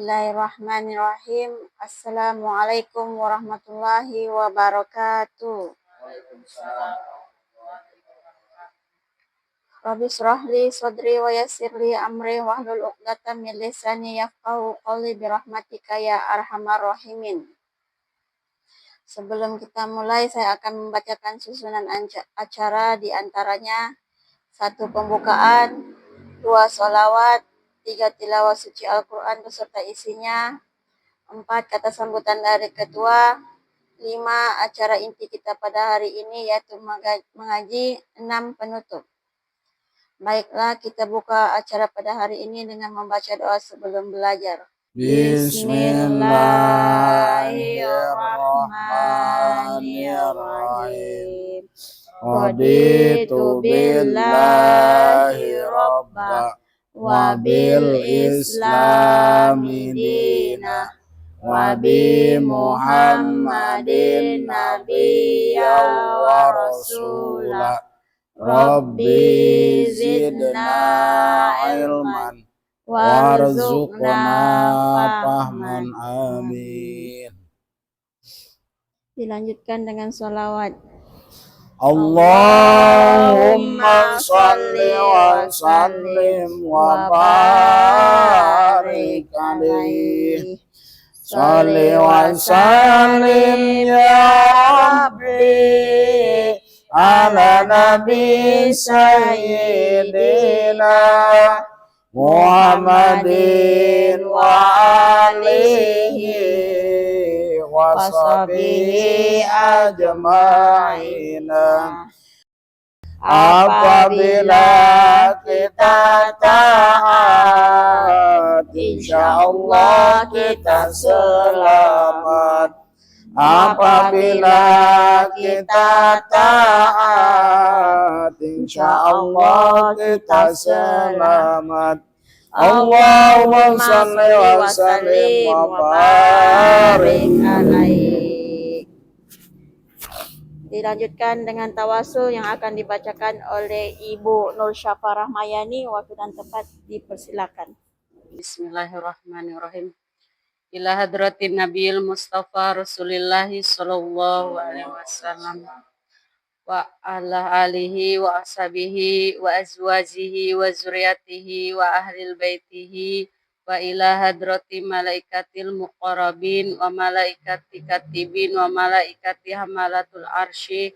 Bismillahirrahmanirrahim. Assalamualaikum warahmatullahi wabarakatuh. Rabbi shrah li sadri wa yassir li amri wahlul 'uqdatam min lisani yafqahu qawli birahmatika ya arhamar rahimin. Sebelum kita mulai, saya akan membacakan susunan acara, di antaranya 1 pembukaan, 2 sholawat, 3 tilawah suci Al-Quran beserta isinya, 4 kata sambutan dari ketua, 5 acara inti kita pada hari ini yaitu mengaji, 6 penutup. Baiklah, kita buka acara pada hari ini dengan membaca doa sebelum belajar. Bismillahirrahmanirrahim. Raditu billahi rabba wa bil islami dina wa bi Muhammadin nabiyya wa rasula. Rabbi zidna ilman warzuqna fahman. Amin. Dilanjutkan dengan sholawat. Allahumma sholli wa sallim wa barik alaihi. Sholli wa sallim ya Rabbi ala nabi sayyidina Muhammadin wa alihi wa sahbihi ajma'ina. Apabila kita taat, insyaallah kita selamat. Apabila kita taat, insyaallah kita selamat. Allahumma shalli wa sallim wa barik alaihi. Dilanjutkan dengan tawasul yang akan dibacakan oleh Ibu Nur Syafa Rahmayani. Waktu dan tempat dipersilakan. Bismillahirrahmanirrahim. Ila hadratin Nabiyil Mustafa Rasulillahi sallallahu alaihi wasallam wa ala alihi wa ashabihi wa azwajihi wa zuriyatihi wa ahlil baitihi wa ila hadrati malaikatil muqarrabin wa malaikati katibin wa malaikati hamalatul arsy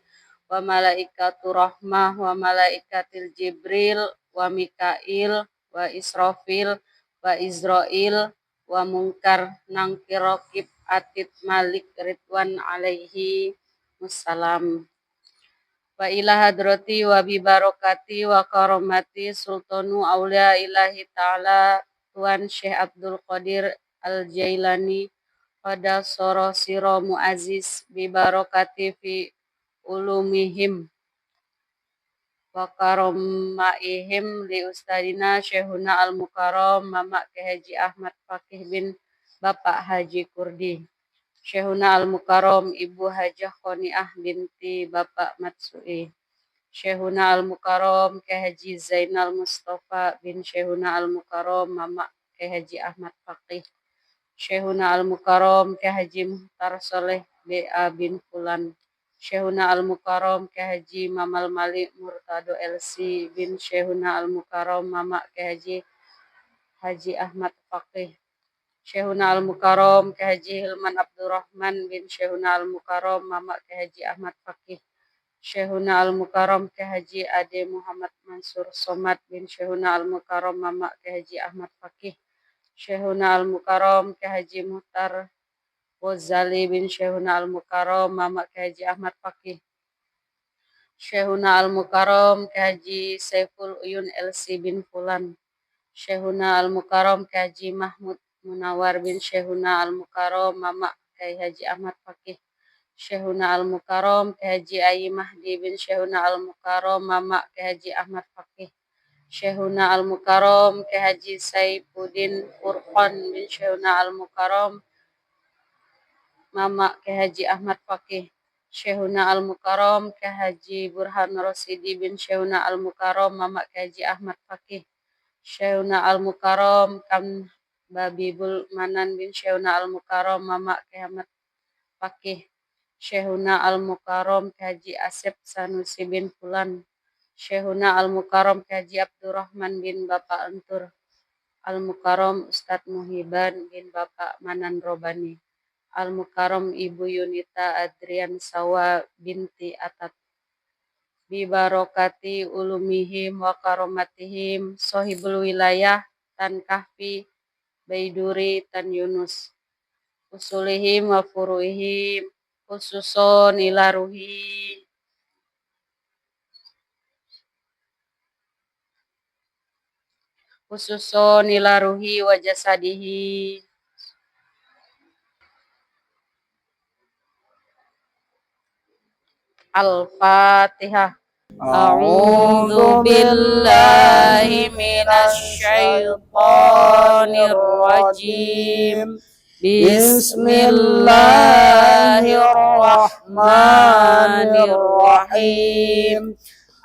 wa malaikatu rahmah wa malaikatil jibril wa mikail wa israfil wa izrail wa mungkar nangkir raqib atid malik ridwan alaihi wassalam. Wa ila hadrati wa bi barakati wa karamati sultanu aulia ilahi ta'ala Tuan Syekh Abdul Qadir Al-Jailani pada soro siro muaziz bi barakati fi ulumihim wa karomaihim li ustadina Syekhuna Al-Mukarram Mamak Haji Ahmad Fakih bin Bapak Haji Kurdi, Syekhuna Al-Mukarram Ibu Hajah Qoniah binti Bapak Matsui, Syekhuna Al-Mukarram Haji Zainal Mustafa bin Syekhuna Al-Mukarram Mamak Haji Ahmad Fakih, Syekhuna Al-Mukarram Haji Muhtar Soleh B.A. bin Fulan, Syekhuna Al-Mukarram Haji Mamal Malik Murtado LC bin Syekhuna Al-Mukarram Mamak Haji Ahmad Fakih, Syekhuna Al-Mukarram Haji Hilman Abdurrahman bin Syekhuna Al-Mukarram Mamak Haji Ahmad Fakih, Syekhuna Al-Mukarram Haji Ade Muhammad Mansur Somad bin Syekhuna Al-Mukarram Mamak Haji Ahmad Fakih, Syekhuna Al-Mukarram Haji Muhtar Ghazali bin Syekhuna Al-Mukarram Mamak Haji Ahmad Fakih, Syekhuna Al-Mukarram Haji Saiful Uyun LC bin Fulan, Syekhuna Al-Mukarram Haji Mahmud Munawar bin Syekhuna Al-Mukarram Mamak Haji Ahmad Fakih, Syekhuna Al-Mukarram Haji Ayi Mahdi bin Syekhuna Al-Mukarram Mamak Haji Ahmad Fakih, Syekhuna Al-Mukarram Haji Saifuddin Furqan bin Syekhuna Al-Mukarram Mamak Haji Ahmad Fakih, Syekhuna Al-Mukarram Haji Burhan Rosidi bin Syekhuna Al-Mukarram Mamak Haji Ahmad Fakih, Syekhuna Al-Mukarram Babibul Manan bin Syekhuna Al-Mukarram Mama Kiamat Fakih Syekhuna Al-Mukarram Haji Asep Sanusi bin Fulan Syekhuna Al-Mukarram Haji Abdurrahman bin Bapak Entur Al-Mukarram Ustadz Muhiban bin Bapak Manan Robani Al-Mukarram Ibu Yunita Adrian Sawa binti Atat Bibarokati ulumihim wa karomatihim sohibul wilayah Tan Kahfi Baiduri Tan Yunus usulihim wa furuihim khususon ila ruhi wa jasadihi. Al-Fatihah. A'udzu billahi minasy syaithanir rajim. Bismillahirrahmanirrahim.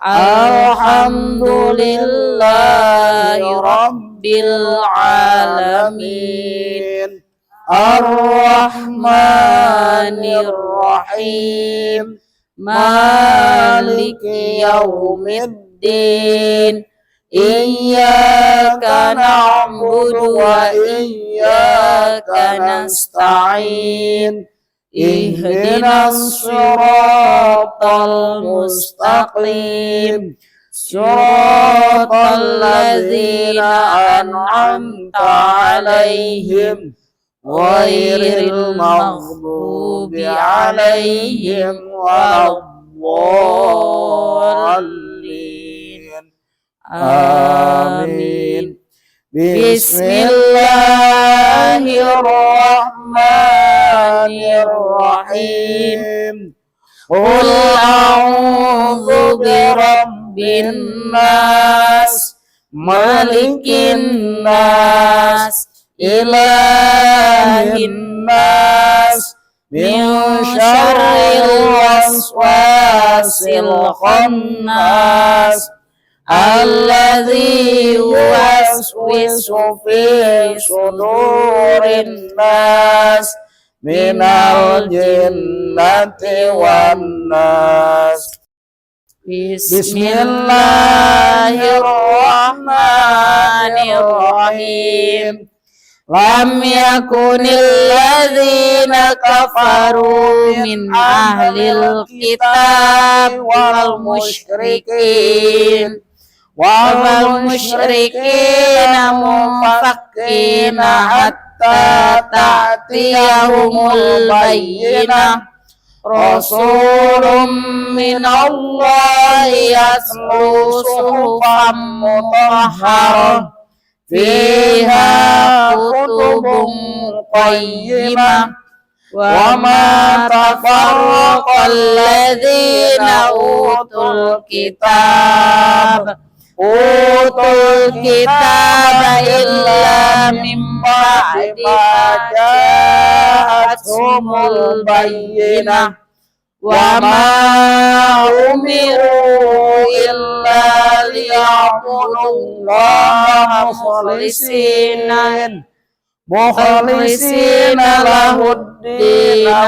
Alhamdulillahi rabbil alamin. Ar-Rahmanir Rahim. Maliki yaumiddin. Iyyaka na'budu wa iyyaka nasta'in. Ihdinas siratal mustaqim. Siratal ladzina an'amta 'alaihim ghairil maghdubi 'alaihim waladdallin. Amin. Bismillahirrahmanirrahim. Qul a'udzu birabbin nas, malikin nas, ilahin nas, min syarril waswasil khannas, alladzi yuwaswisu fi sudurin nas, minal jinnati wan nas. Bismillahirrahmanirrahim. Lam yakunil ladzina kafaru min ahlil kitab wal musyrikin munfakkina hatta ta'tiyahumul bayyinah. Rasulun minallahi yatlu suhufan mutahharah fiha kutubun qayyimah wa ma tafarraqal ladzina utul kitab illa min ba'di ma ja'atuhumul bayyinah wa ma umiru illa liya'budullaha mukhlisina lahuddin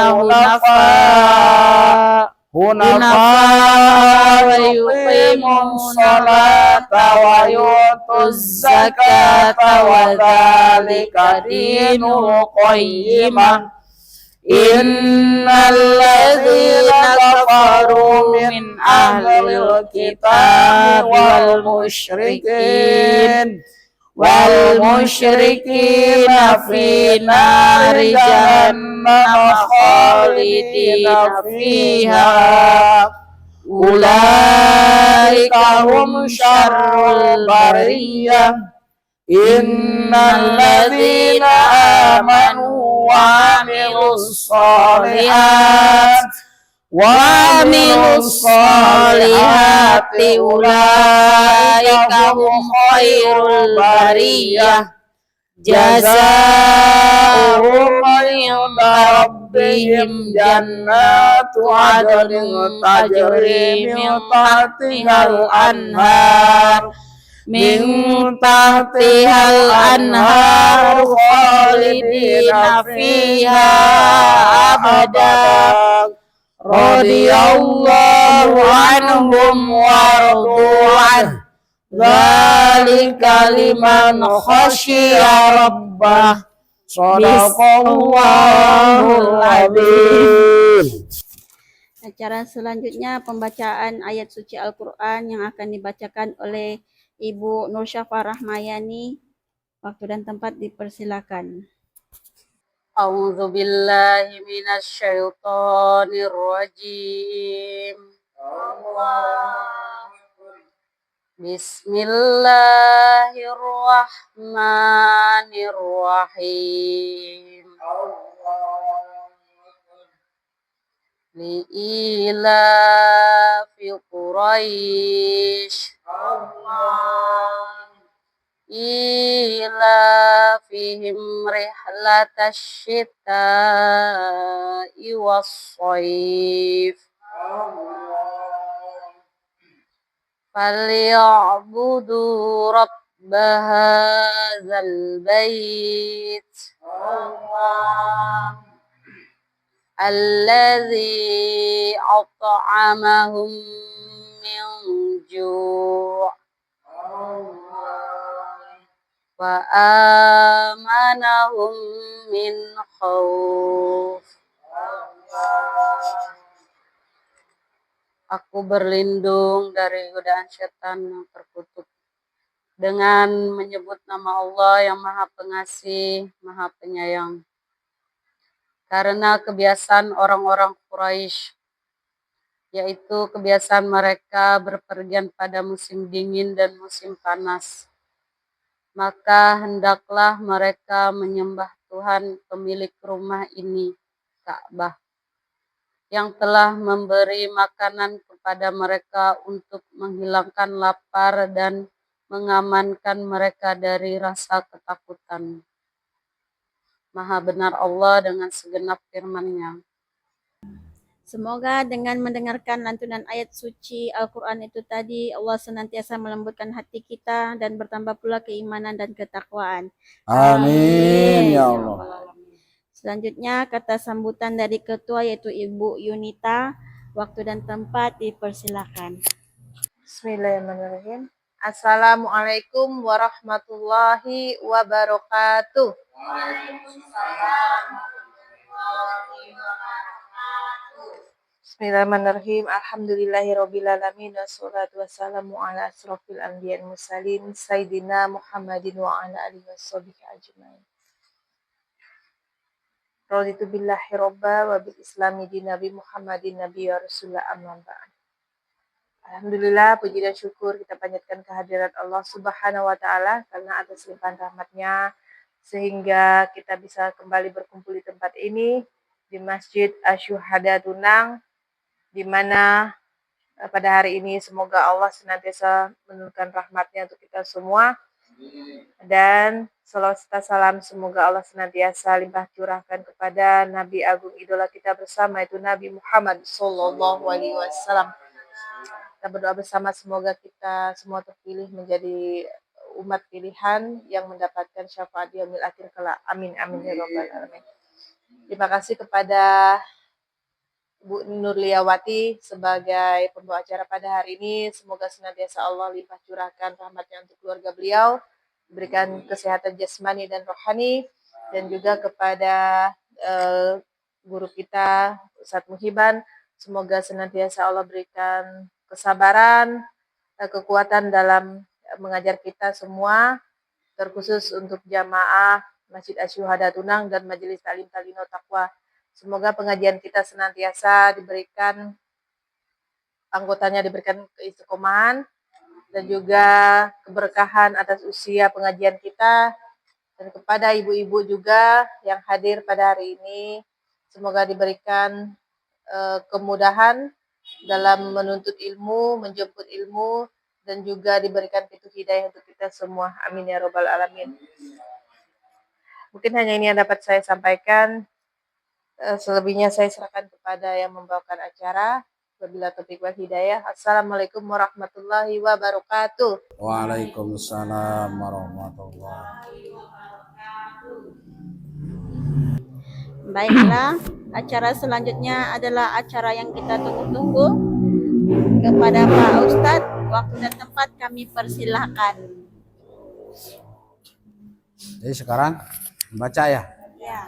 hunafa wa yuqimus salata wa yutuz zakata wa dzalika dinul qayyimah. Innal ladzina kafaru min ahlil kitab wal musyrikina fi nari jahannam khalidina fiha ulaika hum syarrul bariyah. Innal ladzina amanu wa amilus solihati ulaika hum khairul bariyah. Jazaohum inda rabbihim jannatu adnin tajri min tahtihal anhar min tahtihal anhar khalidina fiha abada radiyallahu anhum wa radu'an dzalika liman khasyiya rabbah shadaqallahul adzim. Acara selanjutnya pembacaan ayat suci Al-Quran yang akan dibacakan oleh Ibu Nur Syafa Rahmayani. Waktu dan tempat dipersilakan. A'udzu billahi minasy syaithanir rajim. Bismillahirrahmanirrahim. Li'ilafi Quraisy ilafihim rihlatash syita'i was-shayf falyabudu rabba hadzal bait alladzi at'amahum min ju' wa amanahum min khauf. Aku berlindung dari godaan setan yang terkutuk dengan menyebut nama Allah yang Maha Pengasih, Maha Penyayang. Karena kebiasaan orang-orang Quraisy, yaitu kebiasaan mereka berpergian pada musim dingin dan musim panas, maka hendaklah mereka menyembah Tuhan pemilik rumah ini, Ka'bah, yang telah memberi makanan kepada mereka untuk menghilangkan lapar dan mengamankan mereka dari rasa ketakutan. Maha benar Allah dengan segenap firman-Nya. Semoga dengan mendengarkan lantunan ayat suci Al-Quran itu tadi, Allah senantiasa melembutkan hati kita dan bertambah pula keimanan dan ketakwaan. Amin ya Allah. Selanjutnya kata sambutan dari ketua yaitu Ibu Yunita. Waktu dan tempat dipersilakan. Bismillahirrahmanirrahim. Assalamualaikum warahmatullahi wabarakatuh. Bismillahirrahmanirrahim. Alhamdulillahirrabbilalamin. Wassalatu wassalamu ala asrofil anbiya mursalin Sayyidina Muhammadin wa ala alihi washabihi ajmain. Raditu billahi robba wa bil islami di Nabi Muhammadin Nabi wa Rasulullah amma ba'd. Alhamdulillah, puji dan syukur kita panjatkan kehadirat Allah Subhanahu wa Ta'ala karena atas limpahan rahmatnya sehingga kita bisa kembali berkumpul di tempat ini di Masjid Asy-Syuhada Tunang, di mana pada hari ini semoga Allah senantiasa menurunkan rahmatnya untuk kita semua, dan salawat serta salam semoga Allah senantiasa limpah curahkan kepada Nabi Agung idola kita bersama, itu Nabi Muhammad Sallallahu Alaihi Wasallam. Kita berdoa bersama semoga kita semua terpilih menjadi umat pilihan yang mendapatkan syafaat di yaumil akhir kelak. Amin amin ya rabbal alamin. Terima kasih kepada Bu Nurliawati sebagai pembawa acara pada hari ini. Semoga senantiasa Allah limpah curahkan rahmatnya untuk keluarga beliau, berikan kesehatan jasmani dan rohani, dan juga kepada guru kita Ustadz Muhiban, semoga senantiasa Allah berikan kesabaran, kekuatan dalam mengajar kita semua, terkhusus untuk jamaah Masjid Asy-Syuhada Tunang dan Majelis Ta'lim Talino Taqwa. Semoga pengajian kita senantiasa diberikan, anggotanya diberikan keistiqomahan dan juga keberkahan atas usia pengajian kita, dan kepada ibu-ibu juga yang hadir pada hari ini, semoga diberikan kemudahan dalam menuntut ilmu, menjemput ilmu, dan juga diberikan pintu hidayah untuk kita semua. Amin ya robbal alamin. Mungkin hanya ini yang dapat saya sampaikan. Selebihnya saya serahkan kepada yang membawakan acara. Wabillahi taufiq wal hidayah. Assalamualaikum warahmatullahi wabarakatuh. Waalaikumsalam warahmatullahi. Baiklah, acara selanjutnya adalah acara yang kita tunggu-tunggu. Kepada Pak Ustadz, waktu dan tempat kami persilahkan. Jadi sekarang baca ya. Ya.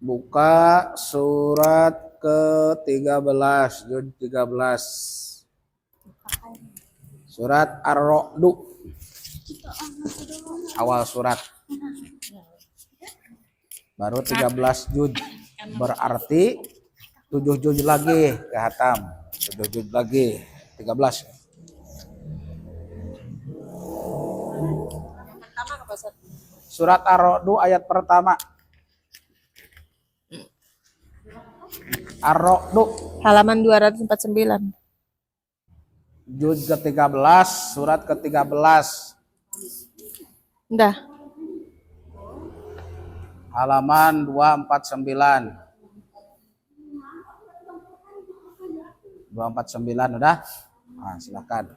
Buka surat ke-13, juz 13. Surat Ar-Ra'd. Awal surat. Baru 13 juz. Berarti 7 juz lagi ke hatam. 7 juz lagi. 13. Surat Ar-Ra'd ayat pertama. Ar-Ra'd Halaman 249. juz ke-13, surat ke-13. Udah. Halaman 249. 249 udah? Nah, silakan.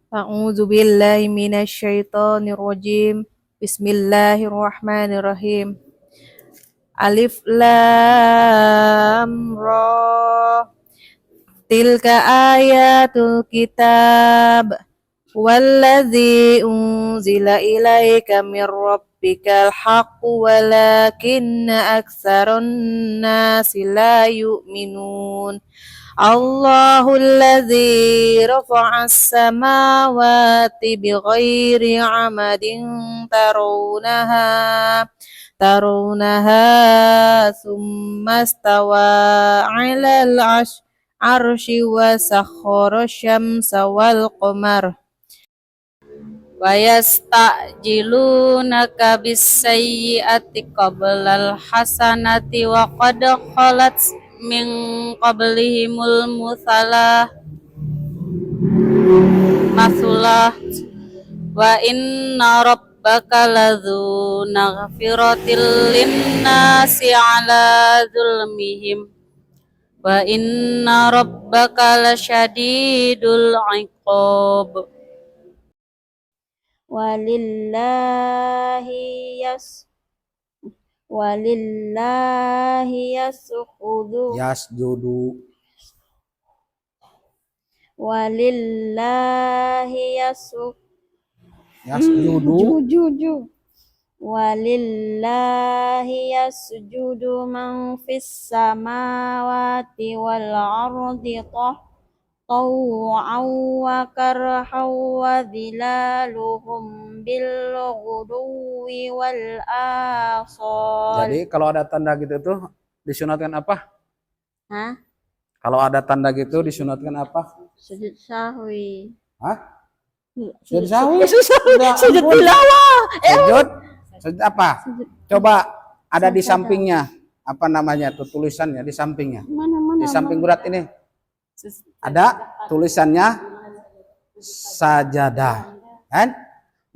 A'udzu billahi minasyaitonir rajim. Bismillahirrahmanirrahim. Alif lam ra. Tilka ayatul kitab. Walladzi unzila ilaika mir rabbikal haqqu walakinna aktsarun nasi la yu'minun. Allahul ladzi rafa'as samawati bighairi 'amadin tarawunaha thumma istawa 'alal 'arsyi wa sakhkhara syamsa wal qamar Wa yasta'jilunaka bis-sayyi'ati qablal hasanati wa qad khalat min qablihimul masulah wa inna rabbaka ladzu naghfiratil linnasi ala zulmihim wa inna rabbaka lasyadidul iqab. Walillahi yasjudu Walillahi yasjudu man fis samawati wal ardi taw'an wa karhan wa dhilaluhum bil ghuduwi wal asal. Jadi kalau ada tanda gitu tuh disunatkan apa? Hah? Kalau ada tanda gitu disunatkan apa? Sujud sahwi. Hah? Sujud sahwi? Sujud tilawah. Sujud apa? Coba ada di sampingnya. Apa namanya tuh tulisannya di sampingnya? Mana? Di samping berat ini. Ada tulisannya sajadah. Kan?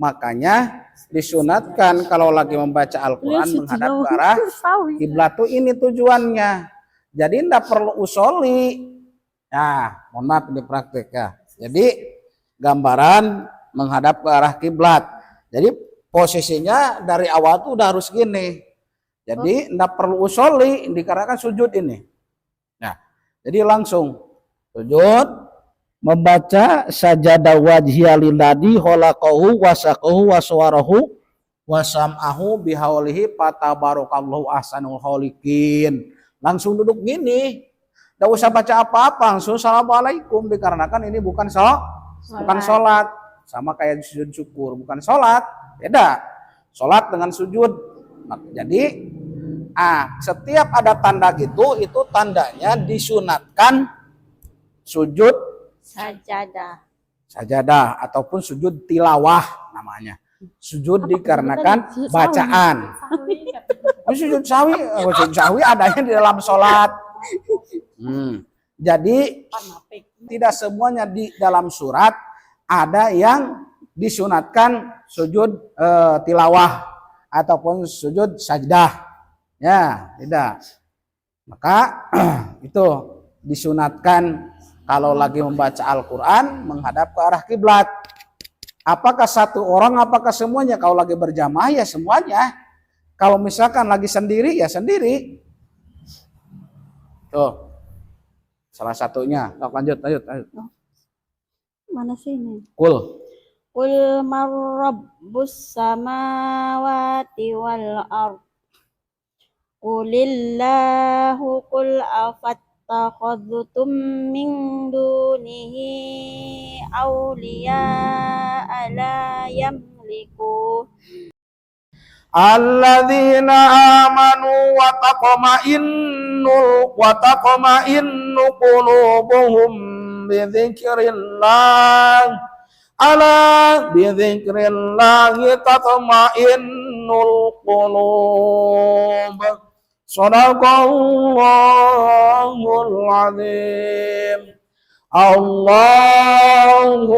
Makanya disunatkan kalau lagi membaca Al-Quran menghadap ke arah kiblat tuh ini tujuannya. Jadi tidak perlu usoli. Nah, mohon maaf ini praktek ya. Jadi gambaran menghadap ke arah kiblat. Jadi posisinya dari awal tuh udah harus gini. Jadi tidak perlu usoli dikarenakan sujud ini. Nah, jadi langsung sujud membaca sajadah wajhiya lilladzi khalaqahu wa saqahu wa suwarahu wa sam'ahu bihaulihi fatabarakallahu ahsanul khaliqin. Langsung duduk gini. Enggak usah baca apa-apa, langsung assalamualaikum dikarenakan ini bukan salat. Sama kayak sujud syukur, bukan salat. Beda. Salat dengan sujud. Jadi setiap ada tanda gitu itu tandanya disunatkan sujud sajadah ataupun sujud tilawah namanya. Sujud dikarenakan bacaan. Sujud sawi adanya di dalam sholat. Jadi tidak semuanya di dalam surat ada yang disunatkan sujud tilawah ataupun sujud sajdah. Ya, tidak. Maka itu disunatkan kalau lagi membaca Al-Quran menghadap ke arah kiblat. Apakah satu orang, apakah semuanya? Kalau lagi berjamaah ya semuanya. Kalau misalkan lagi sendiri ya sendiri. Tuh, salah satunya. Lanjut. Mana sih ini? Kul. Qul man rabbus samawati wal ard. Qulillahu qul afattakhadhtum min dunihi awliya la yamliku Alladzina amanu wa taqma'innu qulubuhum bi dzikrillah. Ala bi dzikrillah tatma'innul qulub. Shadaqallahul azim. Allahumma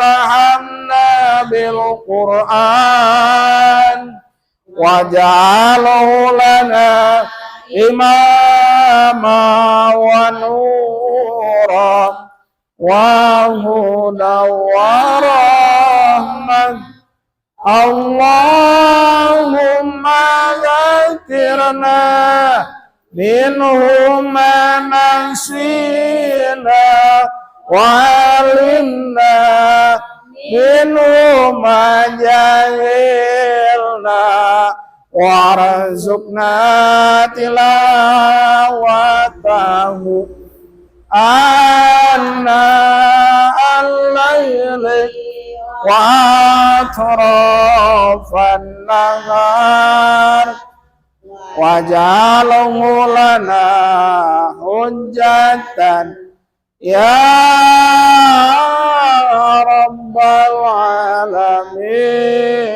rahamna bil Qur'an waj'alhu lana imama wa nura wa huda wa rahmah. Allahumma dzakirna minhu ma nasina wa alimna minhu ma jahilna warzuqna tilawatahu anna al-layli wa atrafan nahar waj'alhu lana hujjatan ya rabbal alamin.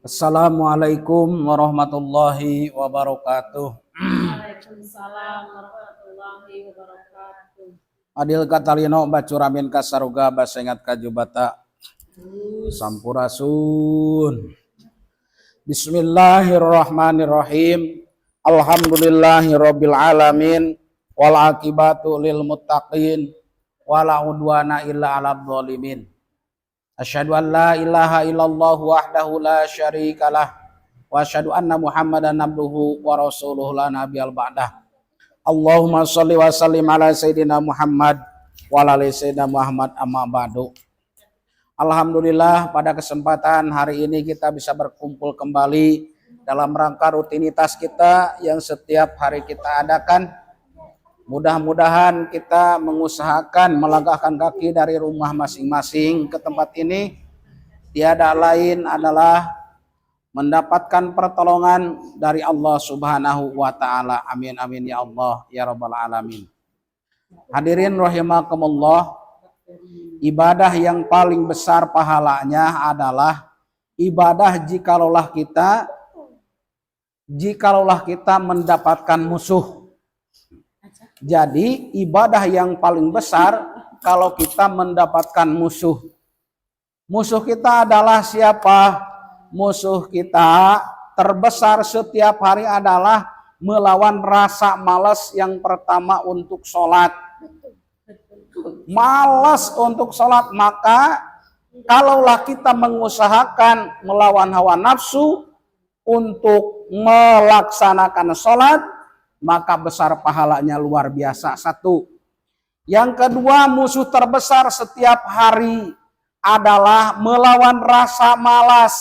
Assalamualaikum warahmatullahi wabarakatuh. Waalaikumsalam warahmatullahi wabarakatuh. Adil katalino bacuramin kasaruga basengat kajubata sampurasun. Bismillahirrahmanirrahim. Alhamdulillahirabbil alamin wal aqibatu lil muttaqin wala udwana illa 'alal zalimin. Asyhadu an la ilaha illallah wahdahu la syarikalah wa asyhadu anna Muhammadan abduhu wa rasuluhu la nabiyal ba'dah. Allahumma sholli wa sallim ala sayyidina Muhammad wa ala ali sayyidina Muhammad amma ba'du. Alhamdulillah pada kesempatan hari ini kita bisa berkumpul kembali dalam rangka rutinitas kita yang setiap hari kita adakan. Mudah-mudahan kita mengusahakan melangkahkan kaki dari rumah masing-masing ke tempat ini tiada lain adalah mendapatkan pertolongan dari Allah Subhanahu wa taala. Amin amin ya Allah ya rabbal alamin. Hadirin rahimakumullah, ibadah yang paling besar pahalanya adalah ibadah jikalau kita mendapatkan musuh. Jadi ibadah yang paling besar kalau kita mendapatkan musuh. Musuh kita adalah siapa? Musuh kita terbesar setiap hari adalah melawan rasa malas yang pertama untuk sholat. Malas untuk sholat, maka kalaulah kita mengusahakan melawan hawa nafsu untuk melaksanakan sholat, maka besar pahalanya luar biasa. Satu. Yang kedua, musuh terbesar setiap hari adalah melawan rasa malas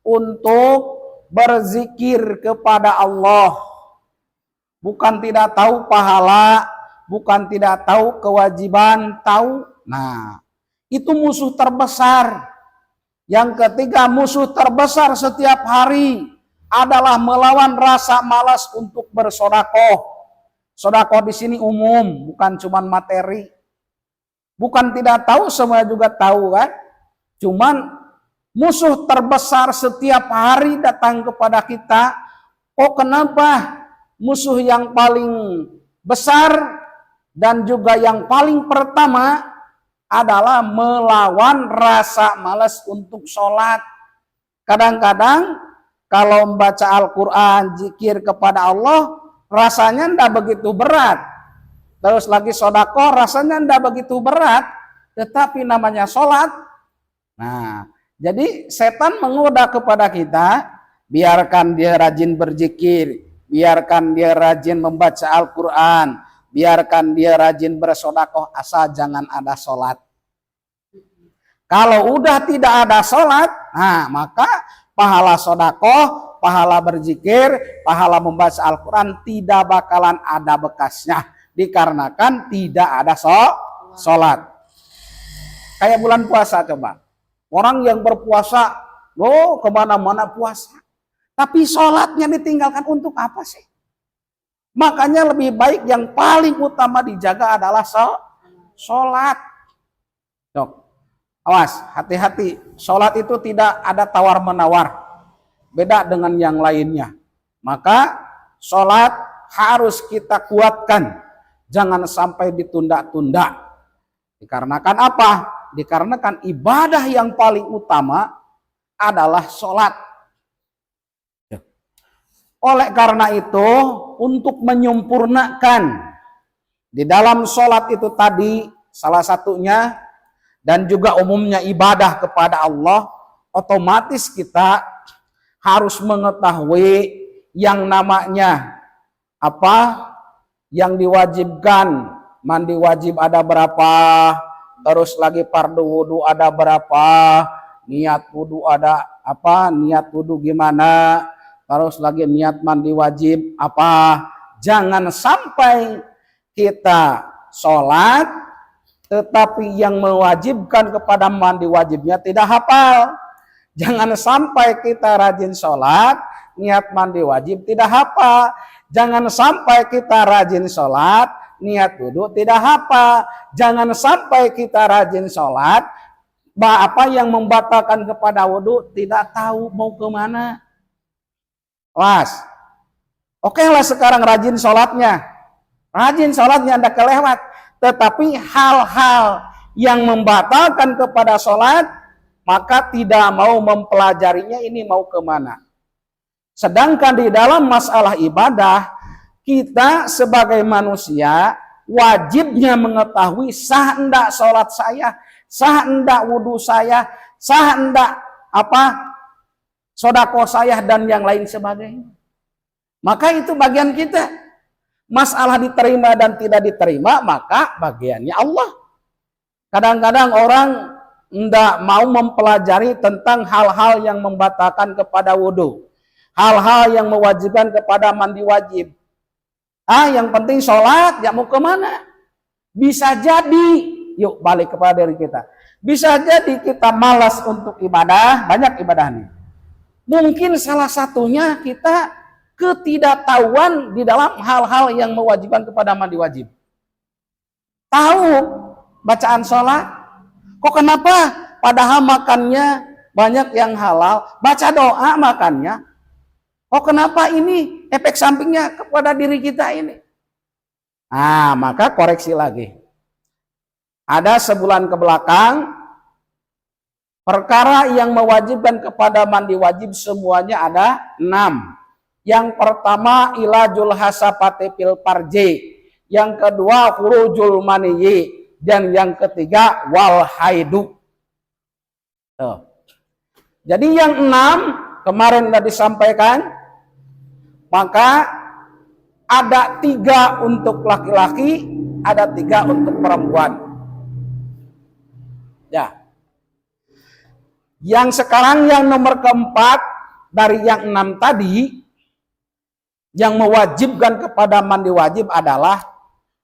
untuk berzikir kepada Allah. Bukan tidak tahu pahala, bukan tidak tahu kewajiban, tahu. Nah, itu musuh terbesar. Yang ketiga, musuh terbesar setiap hari adalah melawan rasa malas untuk bersedekah. Sedekah di sini umum, bukan cuma materi. Bukan tidak tahu, semua juga tahu kan. Cuman musuh terbesar setiap hari datang kepada kita. Oh, kenapa? Musuh yang paling besar dan juga yang paling pertama adalah melawan rasa malas untuk sholat. Kadang-kadang kalau membaca Al-Quran, zikir kepada Allah, rasanya ndak begitu berat. Terus lagi sodako, rasanya ndak begitu berat. Tetapi namanya sholat. Nah, jadi setan menggoda kepada kita, biarkan dia rajin berzikir, biarkan dia rajin membaca Al-Quran, biarkan dia rajin bersodakoh, asal jangan ada sholat. Kalau udah tidak ada sholat, nah maka pahala sodakoh, pahala berzikir, pahala membaca Al-Quran tidak bakalan ada bekasnya. Dikarenakan tidak ada sholat. Kayak bulan puasa coba. Orang yang berpuasa, kemana-mana puasa. Tapi sholatnya ditinggalkan untuk apa sih? Makanya lebih baik yang paling utama dijaga adalah sholat. Dok, awas, hati-hati. Sholat itu tidak ada tawar-menawar. Beda dengan yang lainnya. Maka sholat harus kita kuatkan. Jangan sampai ditunda-tunda. Dikarenakan apa? Dikarenakan ibadah yang paling utama adalah sholat. Oleh karena itu, untuk menyempurnakan di dalam sholat itu tadi, salah satunya, dan juga umumnya ibadah kepada Allah, otomatis kita harus mengetahui yang namanya apa yang diwajibkan. Mandi wajib ada berapa, terus lagi fardu wudu ada berapa, niat wudu ada apa, niat wudu gimana, terus lagi niat mandi wajib apa. Jangan sampai kita sholat tetapi yang mewajibkan kepada mandi wajibnya tidak hafal. Jangan sampai kita rajin sholat, niat mandi wajib tidak hafal. Jangan sampai kita rajin sholat, niat wudu tidak hafal. Jangan sampai kita rajin sholat, apa yang membatalkan kepada wudu tidak tahu mau kemana. Was, oke lah sekarang rajin sholatnya anda kelewat. Tetapi hal-hal yang membatalkan kepada sholat, maka tidak mau mempelajarinya, ini mau kemana. Sedangkan di dalam masalah ibadah, kita sebagai manusia wajibnya mengetahui sah enggak sholat saya, sah enggak wudhu saya, sah enggak apa sodako saya dan yang lain sebagainya. Maka itu bagian kita. Masalah diterima dan tidak diterima, maka bagiannya Allah. Kadang-kadang orang tidak mau mempelajari tentang hal-hal yang membatalkan kepada wudhu, hal-hal yang mewajibkan kepada mandi wajib. Yang penting sholat, ya mau kemana? Bisa jadi, yuk balik kepada diri kita. Bisa jadi kita malas untuk ibadah, banyak ibadah nih. Mungkin salah satunya kita ketidaktahuan di dalam hal-hal yang mewajibkan kepada mandi wajib. Tahu bacaan sholat, kok kenapa padahal makannya banyak yang halal, baca doa makannya, kok kenapa ini efek sampingnya kepada diri kita ini? Maka koreksi lagi. Ada sebulan ke belakang, perkara yang mewajibkan kepada mandi wajib semuanya ada 6. Yang pertama ilajul hasapati fil farji, yang kedua khurujul maniyi, dan yang ketiga wal haidu. Jadi yang 6 kemarin sudah disampaikan, maka ada 3 untuk laki-laki, ada 3 untuk perempuan. Ya. Yang sekarang yang nomor keempat dari yang 6 tadi, yang mewajibkan kepada mandi wajib adalah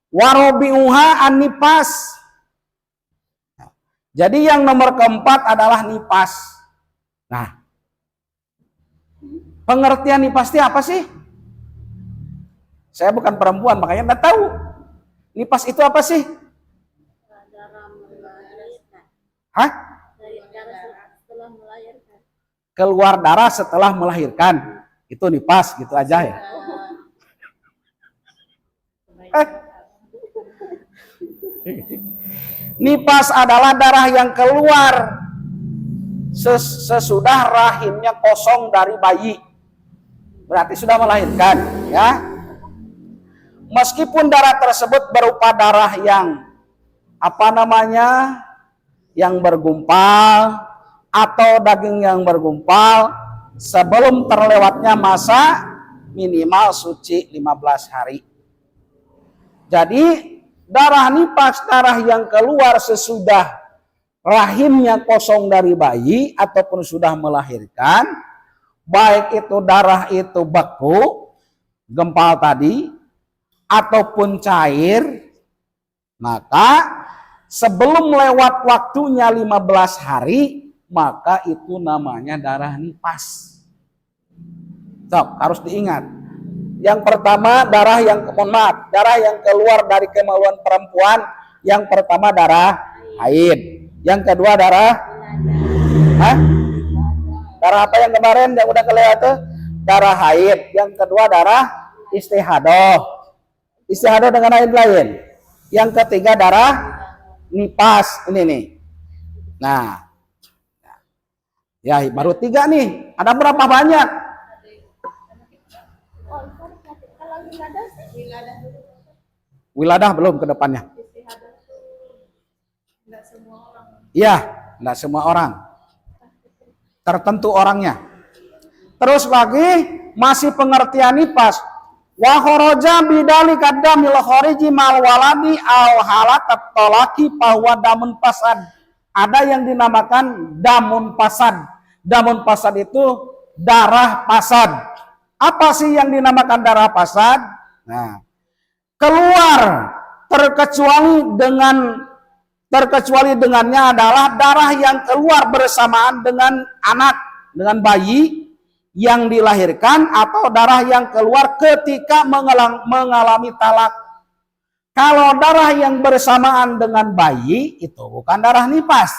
warobiuha an-nifas. Jadi yang nomor keempat adalah nifas. Nah, pengertian nifas itu apa sih? Saya bukan perempuan, makanya nggak tahu. Nifas itu apa sih? Hah? Keluar darah setelah melahirkan. Itu nifas gitu aja ya. Nifas adalah darah yang keluar sesudah rahimnya kosong dari bayi. berarti sudah melahirkan, ya. Meskipun darah tersebut berupa darah yang yang bergumpal atau daging yang bergumpal sebelum terlewatnya masa minimal suci 15 hari. Jadi darah nifas, darah yang keluar sesudah rahimnya kosong dari bayi ataupun sudah melahirkan, baik itu darah itu beku, gempal tadi, ataupun cair, maka sebelum lewat waktunya 15 hari, maka itu namanya darah nifas. Harus diingat. Yang pertama darah darah yang keluar dari kemaluan perempuan, yang pertama darah haid. Yang kedua darah apa yang kemarin yang udah kelihatan? Darah haid. Yang kedua darah istihadah. Istihadah dengan haid lain. Yang ketiga darah nifas. Ini nih. Nah. Ya, baru 3 nih. Ada berapa banyak? Wiladah belum ke depannya. Iya, enggak semua orang. Tertentu orangnya. Terus lagi masih pengertian nifas. Wa kharaja bidali kadamil khariji mal waladi au halatat talaqi bahwa damun fasad. Ada yang dinamakan damun fasad. Damun fasad itu darah fasad. Apa sih yang dinamakan darah fasad? Nah, keluar terkecuali dengannya adalah darah yang keluar bersamaan dengan anak, dengan bayi yang dilahirkan, atau darah yang keluar ketika mengalami talak. Kalau darah yang bersamaan dengan bayi itu bukan darah nifas.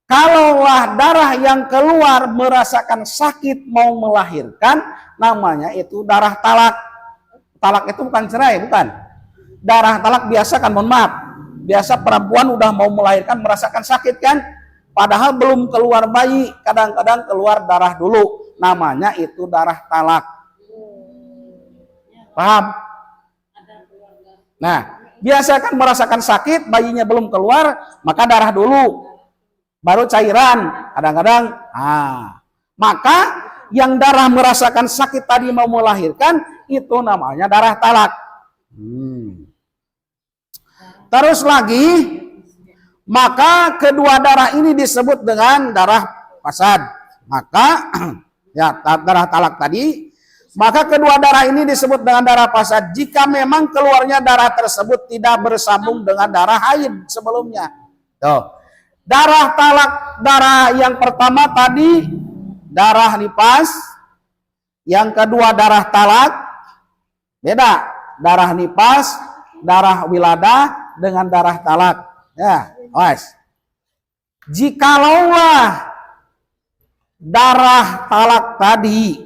Kalaulah darah yang keluar merasakan sakit mau melahirkan, namanya itu darah talak. Talak itu bukan cerai, bukan. Darah talak biasa kan, mohon maaf. Biasa perempuan udah mau melahirkan merasakan sakit kan, padahal belum keluar bayi, kadang-kadang keluar darah dulu, namanya itu darah talak. Paham? Nah, biasa kan merasakan sakit, bayinya belum keluar, maka darah dulu, baru cairan, kadang-kadang. Maka yang darah merasakan sakit tadi mau melahirkan, itu namanya darah talak. Terus lagi, maka kedua darah ini disebut dengan darah fasad. Maka ya darah talak tadi, maka kedua darah ini disebut dengan darah fasad jika memang keluarnya darah tersebut tidak bersambung dengan darah haid sebelumnya. Tuh. Darah talak, darah yang pertama tadi darah nifas, yang kedua darah talak. Beda, darah nifas, darah wiladah dengan darah talak. Ya, jikalau darah talak tadi,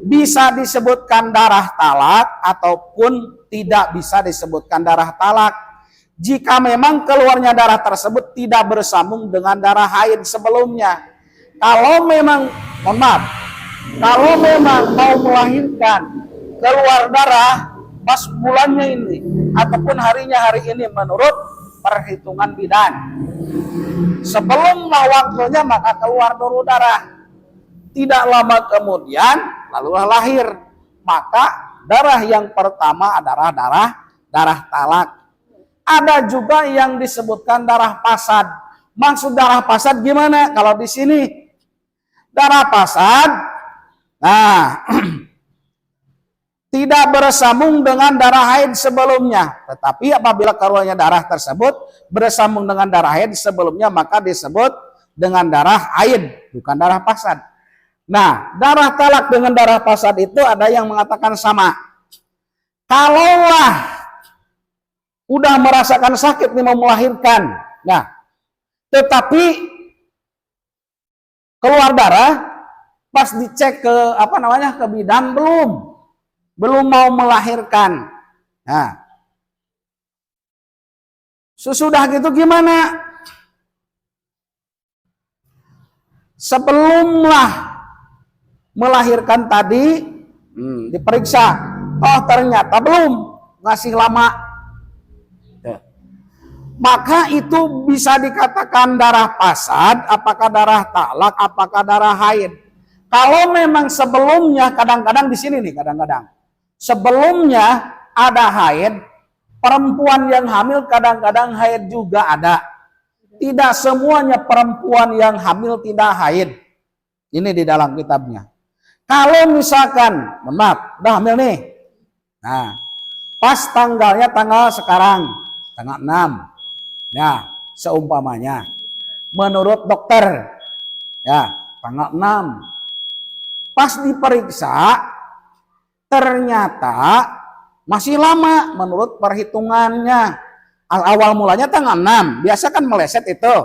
bisa disebutkan darah talak ataupun tidak bisa disebutkan darah talak. Jika memang keluarnya darah tersebut tidak bersambung dengan darah haid sebelumnya. Kalau memang, mohon maaf, kalau memang mau melahirkan keluar darah pas bulannya ini ataupun harinya hari ini menurut perhitungan bidan, sebelum waktunya maka keluar dulu darah. Tidak lama kemudian lalu lahir, maka darah yang pertama adalah darah talak. Ada juga yang disebutkan darah fasad. Maksud darah fasad gimana? Kalau di sini darah fasad, tidak bersambung dengan darah haid sebelumnya. Tetapi apabila keluarnya darah tersebut bersambung dengan darah haid sebelumnya, maka disebut dengan darah haid, bukan darah fasad. Nah, darah talak dengan darah fasad itu ada yang mengatakan sama. Kalaulah udah merasakan sakit nih mau melahirkan, tetapi keluar darah, pas dicek ke ke bidan belum mau melahirkan. Nah, sesudah gitu gimana? Sebelumlah melahirkan tadi, diperiksa, oh ternyata belum, masih lama, maka itu bisa dikatakan darah pasad, apakah darah talak, apakah darah haid. Kalau memang sebelumnya, kadang-kadang di sini nih, kadang-kadang sebelumnya ada haid, perempuan yang hamil kadang-kadang haid juga ada. Tidak semuanya perempuan yang hamil tidak haid. Ini di dalam kitabnya. Kalau misalkan, maaf, udah hamil nih. Nah, pas tanggalnya tanggal sekarang, tanggal 6. Ya, seumpamanya. Menurut dokter, ya, tanggal 6. Pas diperiksa, ternyata masih lama menurut perhitungannya. Awal mulanya tanggal 6. Biasa kan meleset itu.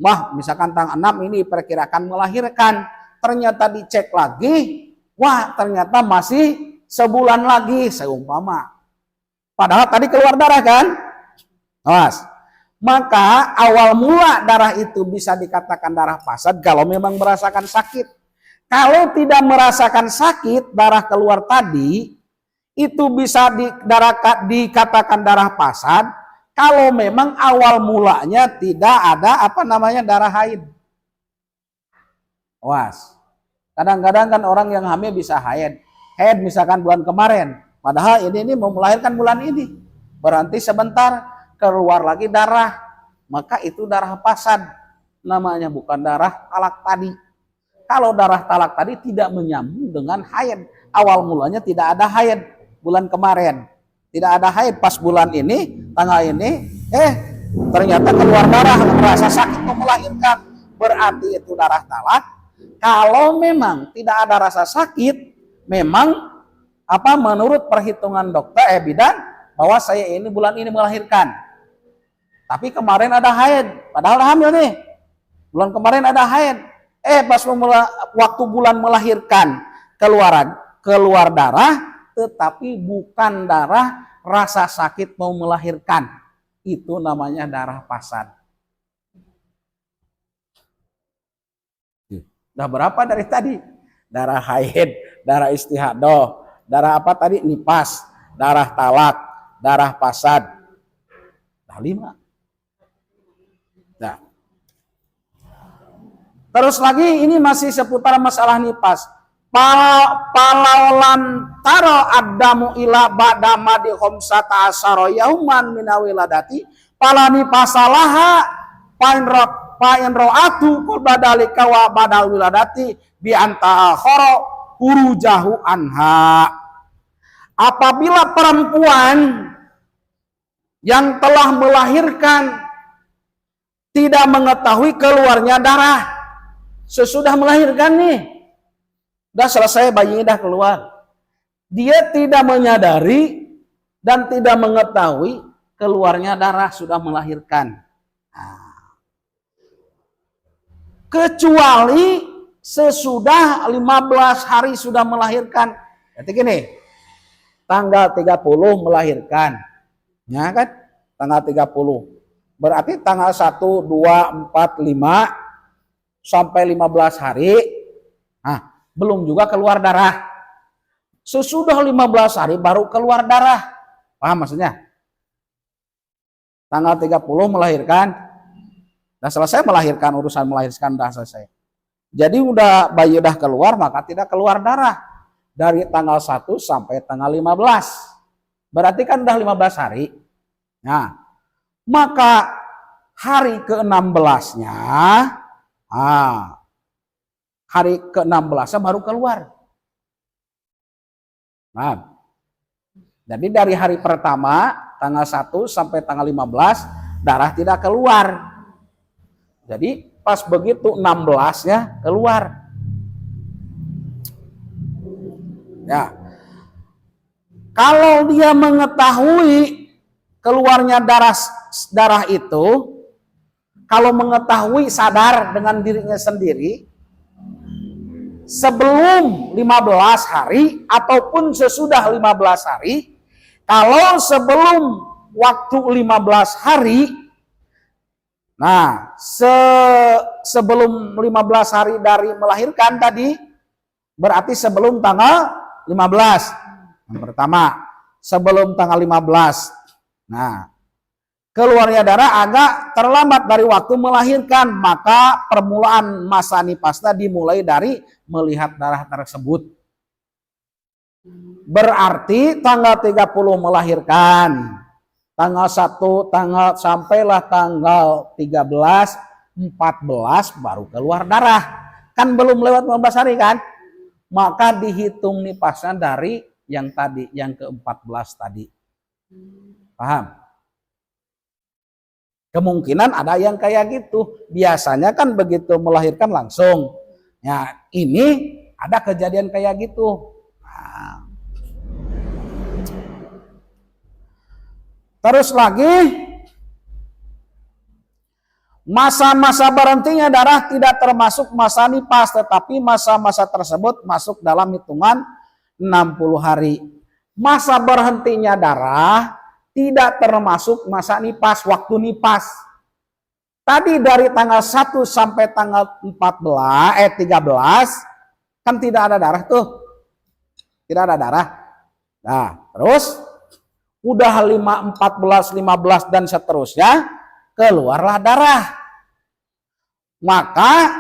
Wah, misalkan tanggal 6 ini perkirakan melahirkan. Ternyata dicek lagi, wah ternyata masih sebulan lagi seumpama. Padahal tadi keluar darah kan? Awas. Maka awal mula darah itu bisa dikatakan darah pasad kalau memang merasakan sakit. Kalau tidak merasakan sakit, darah keluar tadi itu bisa dikatakan darah pasad kalau memang awal mulanya tidak ada darah haid. Awas. Kadang-kadang kan orang yang hamil bisa haid. Haid misalkan bulan kemarin. Padahal ini mau melahirkan bulan ini. Berhenti sebentar, keluar lagi darah. Maka itu darah pasad. Namanya bukan darah talak tadi. Kalau darah talak tadi tidak menyambung dengan haid. Awal mulanya tidak ada haid bulan kemarin. Tidak ada haid pas bulan ini, tanggal ini. Ternyata keluar darah, merasa sakit mau melahirkan. Berarti itu darah talak. Kalau memang tidak ada rasa sakit, memang menurut perhitungan dokter bidan bahwa saya ini bulan ini melahirkan. Tapi kemarin ada haid, padahal hamil nih. Bulan kemarin ada haid. Pas waktu bulan melahirkan keluar darah, tetapi bukan darah rasa sakit mau melahirkan. Itu namanya darah pasad. Udah berapa dari tadi? Darah haid, darah istihadah, darah apa tadi? Nipas, darah talak, darah pasad. Dah 5. Nah. Terus lagi ini masih seputar masalah nipas. Palaulan taro addamu ila ba'dama di khamsata asyara yauman minawiladati pala nipasalaha pain ro'atu kul badalika wa badal wiladati bi anta akhara hurujahu anha. Apabila perempuan yang telah melahirkan tidak mengetahui keluarnya darah sesudah melahirkan nih, udah selesai bayinya dah keluar, dia tidak menyadari dan tidak mengetahui keluarnya darah sudah melahirkan. Kecuali sesudah 15 hari sudah melahirkan. Jadi gini, tanggal 30 melahirkan. Ya kan? Tanggal 30. Berarti tanggal 1, 2, 4, 5 sampai 15 hari. Nah, belum juga keluar darah. Sesudah 15 hari baru keluar darah. Paham maksudnya? Tanggal 30 melahirkan. Nah, selesai melahirkan, urusan melahirkan udah selesai. Jadi bayi udah keluar, maka tidak keluar darah. Dari tanggal 1 sampai tanggal 15. Berarti kan udah 15 hari. Nah, maka hari ke-16-nya, hari ke-16-nya baru keluar. Nah, jadi dari hari pertama, tanggal 1 sampai tanggal 15, darah tidak keluar. Jadi pas begitu 16-nya keluar. Ya. Kalau dia mengetahui keluarnya darah itu, kalau mengetahui sadar dengan dirinya sendiri, sebelum 15 hari ataupun sesudah 15 hari, kalau sebelum waktu 15 hari, nah sebelum 15 hari dari melahirkan tadi, Berarti sebelum tanggal 15. Yang pertama, sebelum tanggal 15. Nah, keluarnya darah agak terlambat dari waktu melahirkan, maka permulaan masa nifasnya dimulai dari melihat darah tersebut. Berarti tanggal 30 melahirkan, tanggal 1 sampailah tanggal 13, 14 baru keluar darah. Kan belum lewat 15 hari kan? Maka dihitung nifasnya dari yang tadi, yang ke-14 tadi. Paham? Kemungkinan ada yang kayak gitu. Biasanya kan begitu melahirkan langsung. Ya, ini ada kejadian kayak gitu. Nah. Terus lagi, masa-masa berhentinya darah tidak termasuk masa nifas, tetapi masa-masa tersebut masuk dalam hitungan 60 hari. Masa berhentinya darah tidak termasuk masa nifas, waktu nifas. Tadi dari tanggal 1 sampai tanggal 13 kan tidak ada darah tuh. Tidak ada darah. Nah, terus udah 5, 14, 15 dan seterusnya keluarlah darah. Maka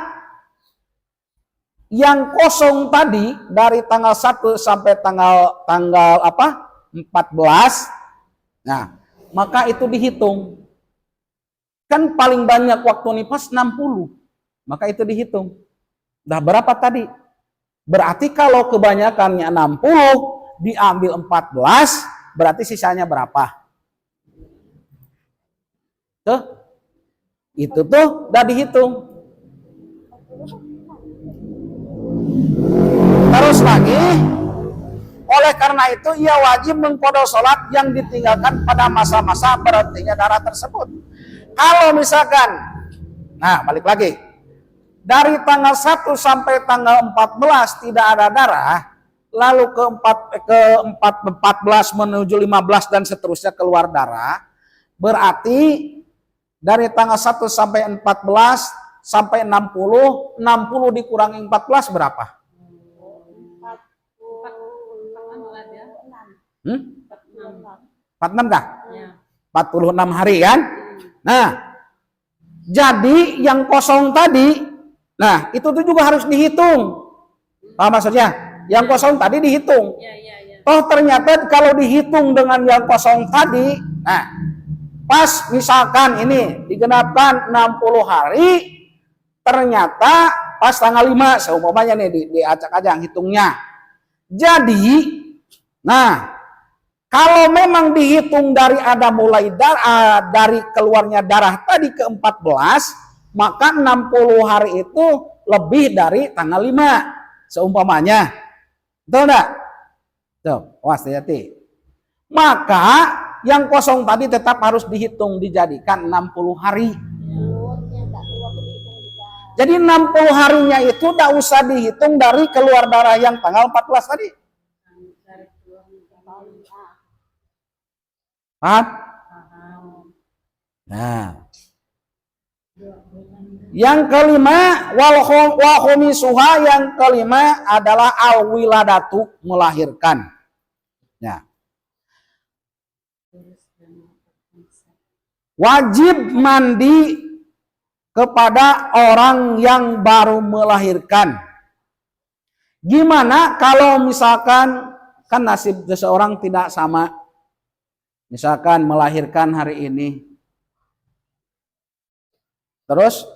yang kosong tadi dari tanggal 1 sampai tanggal 14. Nah, maka itu dihitung. Kan paling banyak waktu nifas 60. Maka itu dihitung. Udah berapa tadi? Berarti kalau kebanyakannya 60 diambil 14, berarti sisanya berapa? Tuh. Itu tuh udah dihitung. Terus lagi, oleh karena itu ia wajib mengqadha sholat yang ditinggalkan pada masa-masa berhentinya darah tersebut. Kalau misalkan, nah balik lagi, dari tanggal 1 sampai tanggal 14 tidak ada darah, lalu ke 14 menuju 15 dan seterusnya keluar darah, berarti dari tanggal 1 sampai 14 sampai 60 dikurangi 14 berapa? 46 kah? 46 hari kan? Nah, jadi yang kosong tadi, nah itu tuh juga harus dihitung. Paham maksudnya? Yang kosong tadi dihitung. Toh ternyata kalau dihitung dengan yang kosong tadi, nah pas misalkan ini digenapkan 60 hari, ternyata pas tanggal 5 seumpamanya nih diacak-acak hitungnya. Jadi, nah kalau memang dihitung dari ada mulai dari keluarnya darah tadi ke 14, maka 60 hari itu lebih dari tanggal 5 seumpamanya. Betul enggak? Tuh, awas hati-hati. Maka yang kosong tadi tetap harus dihitung, dijadikan 60 hari. Jadi 60 harinya itu tidak usah dihitung dari keluar darah yang tanggal 14 tadi. Paham? Nah, yang kelima wal khomisuha, yang kelima adalah al wiladatu, melahirkan. Ya. Wajib mandi kepada orang yang baru melahirkan. Gimana kalau misalkan kan nasib seseorang tidak sama? Misalkan melahirkan hari ini, terus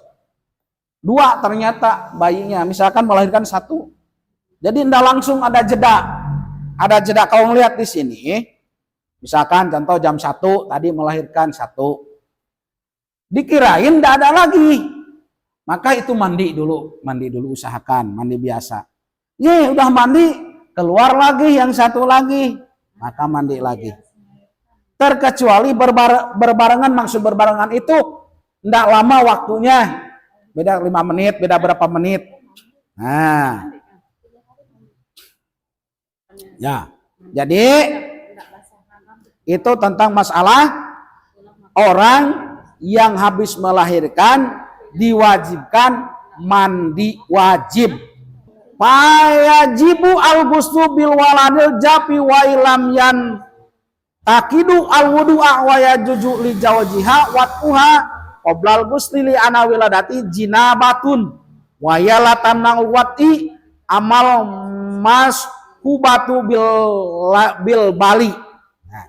2 ternyata bayinya, misalkan melahirkan 1, jadi tidak langsung ada jeda. Ada jeda. Kalau ngelihat di sini, misalkan contoh jam 1 tadi melahirkan 1, dikirain tidak ada lagi, maka itu mandi dulu usahakan mandi biasa. Udah mandi, keluar lagi yang 1 lagi, maka mandi lagi. Terkecuali berbarengan, maksud berbarengan itu tidak lama waktunya, beda 5 menit, beda berapa menit. Nah, ya, jadi itu tentang masalah orang yang habis melahirkan diwajibkan mandi wajib. Fayajibu al-ghuslu bil waladil jafi wa ilam yan takidu al-wudu'a wa yajuju li jawjiha wat'uha qoblal ghusli li ana wiladati jinabatun wa yalatan nang wati amal mas hubatu bil bali. Nah,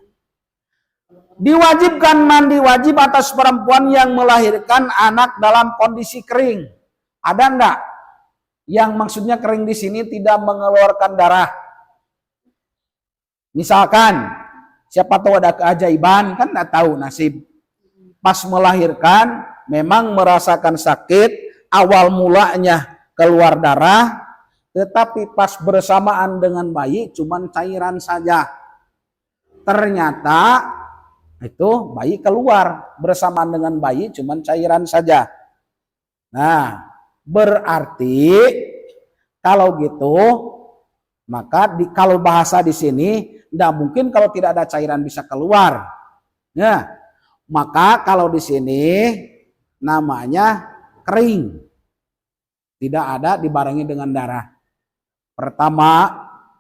diwajibkan mandi wajib atas perempuan yang melahirkan anak dalam kondisi kering. Ada enggak yang maksudnya kering di sini tidak mengeluarkan darah? Misalkan siapa tahu ada keajaiban, kan enggak tahu nasib. Pas melahirkan memang merasakan sakit, awal mulanya keluar darah, tetapi pas bersamaan dengan bayi cuman cairan saja. Ternyata itu bayi keluar, bersamaan dengan bayi cuman cairan saja. Nah, berarti kalau gitu maka kalau bahasa di sini tidak mungkin kalau tidak ada cairan bisa keluar. Ya, maka kalau di sini namanya kering. Tidak ada dibarengi dengan darah. Pertama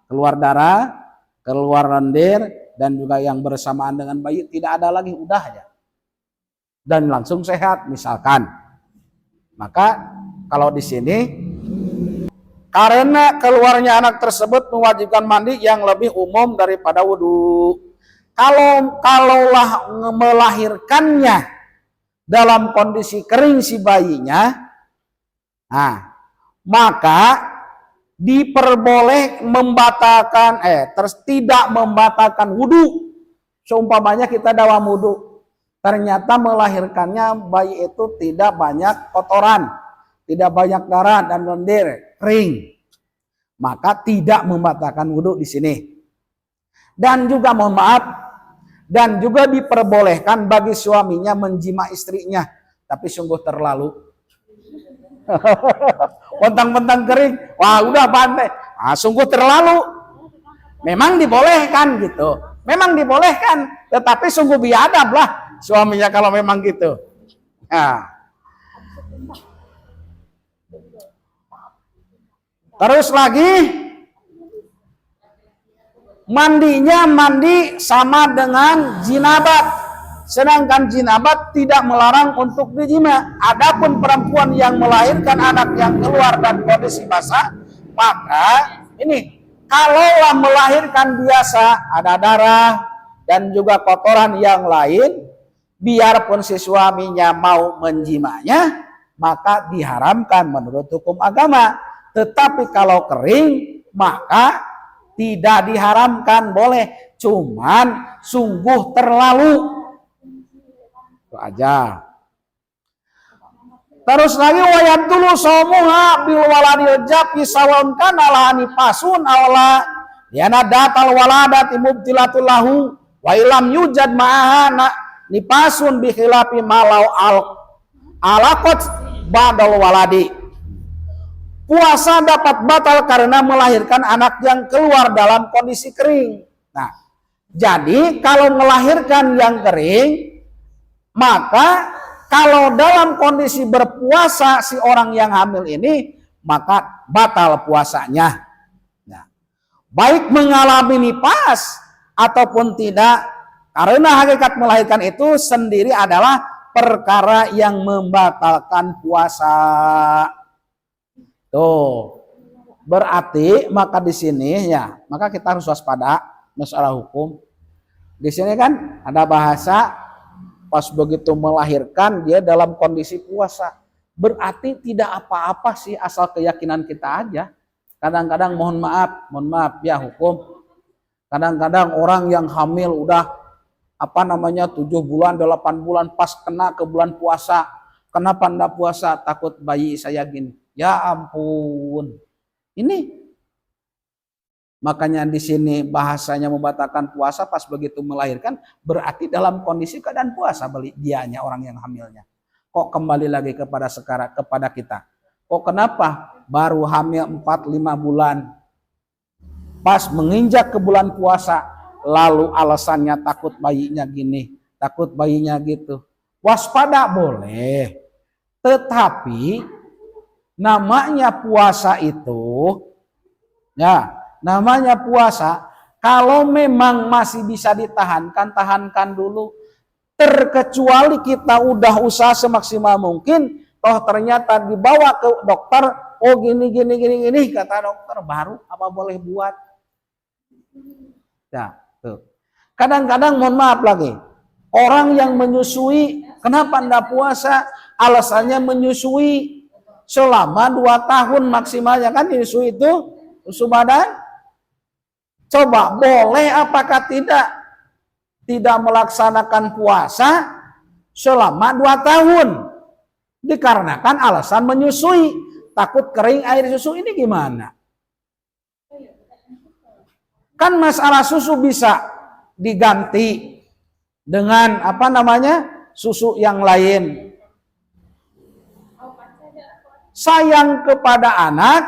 keluar darah, keluar lendir, dan juga yang bersamaan dengan bayi tidak ada lagi, udah aja. Dan langsung sehat misalkan. Maka kalau di sini karena keluarnya anak tersebut mewajibkan mandi yang lebih umum daripada wudhu. Kalaulah melahirkannya dalam kondisi kering si bayinya, nah, maka diperboleh membatalkan tidak membatalkan wudhu. Seumpamanya kita dalam wudhu, ternyata melahirkannya bayi itu tidak banyak kotoran, tidak banyak darah dan lendir, kering, maka tidak membatalkan wudhu di sini. Dan juga mohon maaf, dan juga diperbolehkan bagi suaminya menjima istrinya, tapi sungguh terlalu. Pentang-pentang kering, wah udah pantai, sungguh terlalu. Memang dibolehkan gitu, memang dibolehkan, tetapi sungguh biadab lah suaminya kalau memang gitu. Nah, terus lagi mandinya mandi sama dengan jinabat. Sedangkan jinabat tidak melarang untuk dijima. Adapun perempuan yang melahirkan anak yang keluar dan kondisi basah, maka ini kalaulah melahirkan biasa ada darah dan juga kotoran yang lain, biarpun si suaminya mau menjimanya, maka diharamkan menurut hukum agama. Tetapi kalau kering, maka tidak diharamkan, boleh. Cuman sungguh terlalu. Itu aja. Terus lagi wayat dulu somuha bil waladil japi sawan kana lahani pasun awla yana datal waladat mubtilatul lahu wa ilam yujad ma'ahana nipasun bi khilafi malau alaqat badal waladi. Puasa dapat batal karena melahirkan anak yang keluar dalam kondisi kering. Nah, jadi kalau melahirkan yang kering, maka kalau dalam kondisi berpuasa si orang yang hamil ini, maka batal puasanya. Nah, baik mengalami nifas ataupun tidak, karena hakikat melahirkan itu sendiri adalah perkara yang membatalkan puasa. Tuh, berarti maka di sini ya, maka kita harus waspada masalah hukum. Di sini kan ada bahasa pas begitu melahirkan dia dalam kondisi puasa. Berarti tidak apa-apa sih asal keyakinan kita aja. Kadang-kadang mohon maaf ya hukum. Kadang-kadang orang yang hamil udah 7 bulan, 8 bulan pas kena ke bulan puasa. Kenapa enggak puasa? Takut bayi saya gini. Ya ampun. Ini makanya di sini bahasanya membatalkan puasa pas begitu melahirkan, berarti dalam kondisi keadaan puasa dianya orang yang hamilnya. Kok kembali lagi kepada kita? Kok kenapa baru hamil 4-5 bulan pas menginjak ke bulan puasa lalu alasannya takut bayinya gini, takut bayinya gitu. Waspada boleh. Tetapi namanya puasa itu Ya, namanya puasa, kalau memang masih bisa ditahankan, tahankan dulu. Terkecuali kita udah usaha semaksimal mungkin, toh ternyata dibawa ke dokter, oh gini, kata dokter, baru apa boleh buat. Ya, tuh. Kadang-kadang mohon maaf lagi, orang yang menyusui, kenapa anda puasa? Alasannya menyusui selama 2 tahun maksimalnya, kan menyusui itu susu badan. Coba boleh apakah tidak melaksanakan puasa selama 2 tahun? Dikarenakan alasan menyusui, takut kering air susu. Ini gimana? Kan masalah susu bisa diganti dengan susu yang lain. Sayang kepada anak,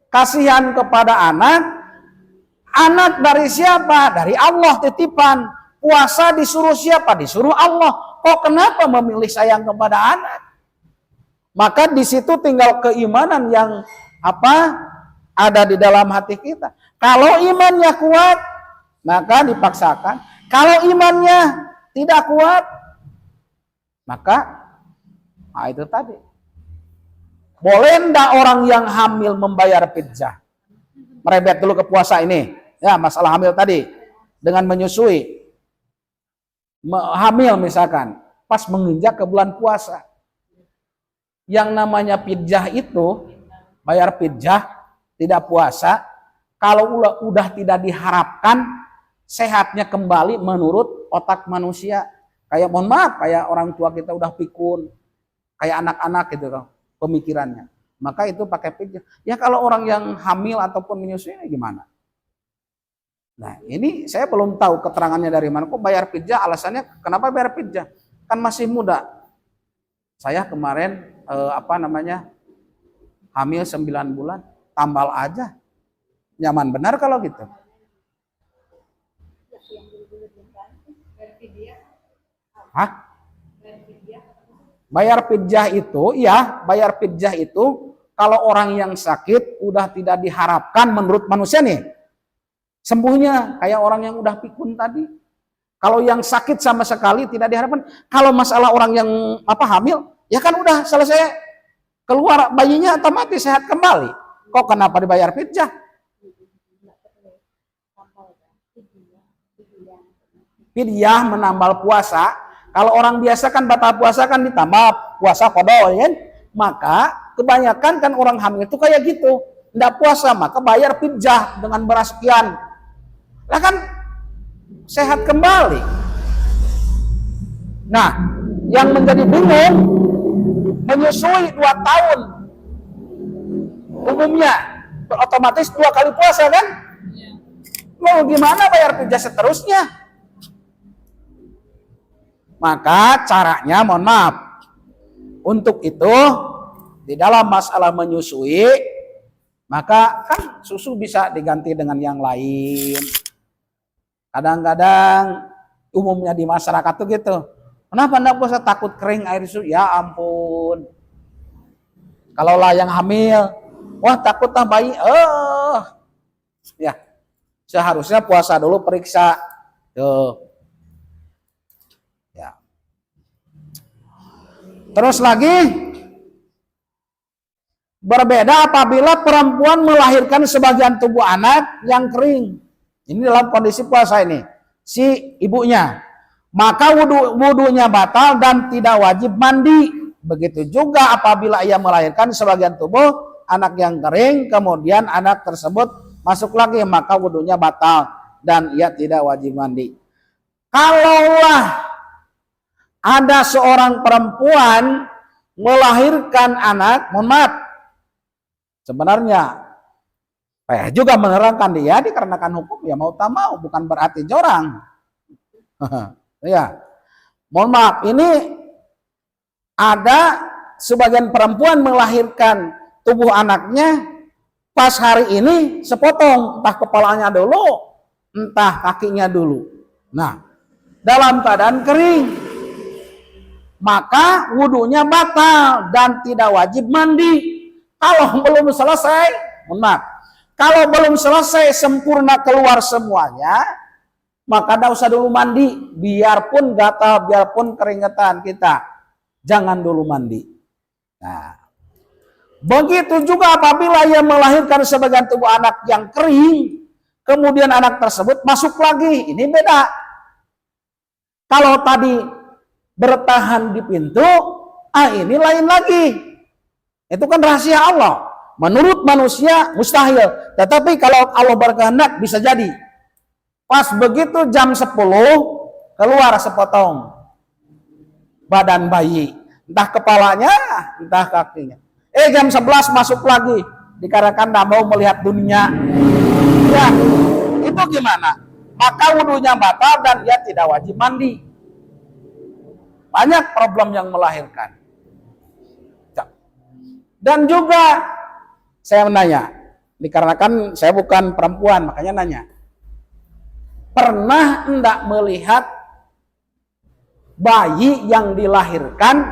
kasihan kepada anak. Anak dari siapa? Dari Allah titipan. Puasa disuruh siapa? Disuruh Allah. Kok kenapa memilih sayang kepada anak? Maka di situ tinggal keimanan yang ada di dalam hati kita. Kalau imannya kuat, maka dipaksakan. Kalau imannya tidak kuat, maka itu tadi. Boleh enggak orang yang hamil membayar fidyah? Merebet dulu ke puasa ini. Ya, masalah hamil tadi. Dengan menyusui. Hamil misalkan. Pas menginjak ke bulan puasa. Yang namanya fidyah itu, bayar fidyah, tidak puasa. Kalau udah tidak diharapkan, sehatnya kembali menurut otak manusia. Kayak mohon maaf, kayak orang tua kita udah pikun. Kayak anak-anak gitu kan, pemikirannya. Maka itu pakai fidyah. Ya kalau orang yang hamil ataupun menyusui gimana? Nah ini saya belum tahu keterangannya dari mana. Kok bayar fidyah? Alasannya kenapa bayar fidyah? Kan masih muda. Saya kemarin hamil 9 bulan, tambal aja. Nyaman benar kalau gitu. Hah? Bayar fidyah itu kalau orang yang sakit udah tidak diharapkan menurut manusia nih. Sembuhnya kayak orang yang udah pikun tadi. Kalau yang sakit sama sekali tidak diharapkan. Kalau masalah orang yang hamil, ya kan udah selesai, keluar bayinya otomatis sehat kembali. Kok kenapa dibayar fidyah? Fidyah menambal puasa. Kalau orang biasa kan batal puasa kan ditambah puasa qada, ya. Maka kebanyakan kan orang hamil itu kayak gitu. Nggak puasa maka bayar fidyah dengan beras sekian. Lah kan sehat kembali. Nah, yang menjadi bingung, menyusui 2 tahun umumnya otomatis 2 kali puasa kan? Mau gimana bayar fidyah seterusnya? Maka caranya mohon maaf. Untuk itu di dalam masalah menyusui, maka kan susu bisa diganti dengan yang lain. Kadang-kadang umumnya di masyarakat tuh gitu. Kenapa enggak puasa? Takut kering air susu. Ya ampun. Kalau lah yang hamil, wah takut bayi. Ya. Seharusnya puasa dulu, periksa. Tuh. Ya. Terus lagi, berbeda apabila perempuan melahirkan sebagian tubuh anak yang kering. Ini dalam kondisi puasa ini, si ibunya. Maka wudunya batal dan tidak wajib mandi. Begitu juga apabila ia melahirkan sebagian tubuh anak yang kering, kemudian anak tersebut masuk lagi, maka wudunya batal dan ia tidak wajib mandi. Kalaulah ada seorang perempuan melahirkan anak, mohon maaf, sebenarnya saya juga menerangkan dia dikarenakan hukum, ya mau tak mau, bukan berarti jorang. Ya, mohon maaf, ini ada sebagian perempuan melahirkan tubuh anaknya pas hari ini sepotong, entah kepalanya dulu, entah kakinya dulu. Nah, dalam keadaan kering, maka wudunya batal dan tidak wajib mandi. Kalau belum selesai, mohon maaf, Kalau belum selesai sempurna keluar semuanya, maka tidak usah dulu mandi. Biarpun gatal, biarpun keringetan kita, jangan dulu mandi. Nah, begitu juga apabila ia melahirkan sebagian tubuh anak yang kering, kemudian anak tersebut masuk lagi, ini beda. Kalau tadi bertahan di pintu, ini lain lagi. Itu kan rahasia Allah. Menurut manusia mustahil, tetapi kalau Allah berkehendak bisa jadi. Pas begitu jam 10 keluar sepotong badan bayi, entah kepalanya, entah kakinya. Jam 11 masuk lagi, dikarenakan tidak mau melihat dunia. Ya, itu gimana? Maka wudhunya batal dan dia tidak wajib mandi. Banyak problem yang melahirkan. Dan juga saya menanya, dikarenakan saya bukan perempuan, makanya nanya. Pernah enggak melihat bayi yang dilahirkan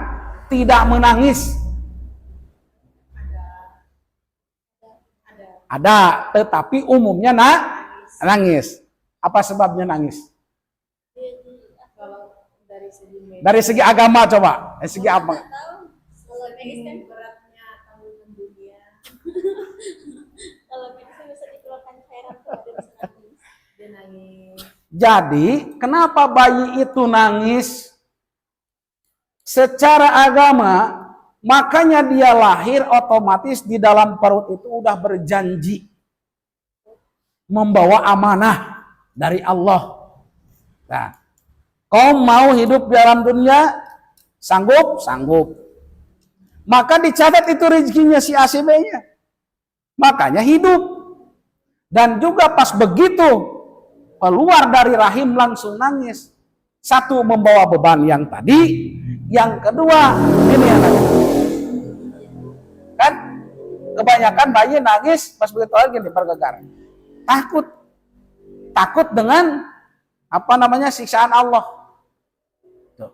tidak menangis? Ada, tetapi umumnya nangis. Apa sebabnya nangis? Dari segi agama coba, dari segi apa? Kalau medis kan beratnya tanggungan dunia. Kalau medis kan bisa dikeluarkan cairan tuh dia bisa nangis. Dia nangis. Jadi, kenapa bayi itu nangis? Secara agama, makanya dia lahir otomatis di dalam perut itu udah berjanji membawa amanah dari Allah. Nah, kau mau hidup di dalam dunia, sanggup? Sanggup. Maka dicatat itu rezekinya si A, si B-nya. Makanya hidup. Dan juga pas begitu keluar dari rahim langsung nangis. Satu, membawa beban yang tadi. Yang kedua, ini yang nangis. Kan kebanyakan bayi nangis pas begitu lagi nih bergegar. Takut dengan siksaan Allah. Tuh.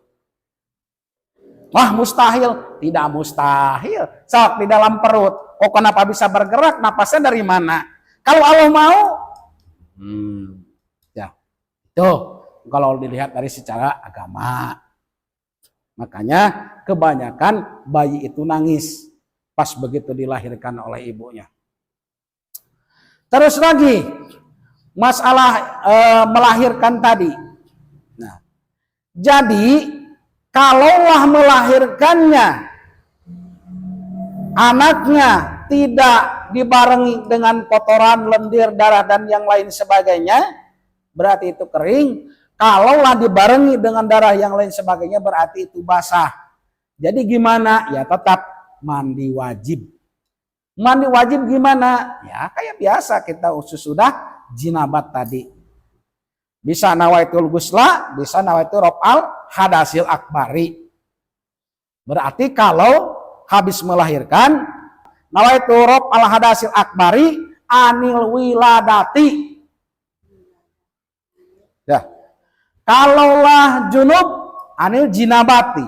Wah, mustahil. Tidak mustahil. Sok di dalam perut. Kok kenapa bisa bergerak? Napasnya dari mana? Kalau Allah mau, ya. Tuh, kalau dilihat dari secara agama. Makanya kebanyakan bayi itu nangis pas begitu dilahirkan oleh ibunya. Terus lagi, masalah melahirkan tadi. Nah, jadi kalaulah melahirkannya anaknya tidak dibarengi dengan kotoran, lendir, darah dan yang lain sebagainya, berarti itu kering. Kalaulah dibarengi dengan darah yang lain sebagainya, berarti itu basah. Jadi gimana? Ya tetap mandi wajib. Mandi wajib gimana? Ya kayak biasa kita sudah jinabat tadi. Bisa nawaitul gusla, bisa nawaitul raf'al hadasil akbari. Berarti kalau habis melahirkan, nawaitul raf'al hadasil akbari anil wiladati. Ya. Kalaulah junub anil jinabati.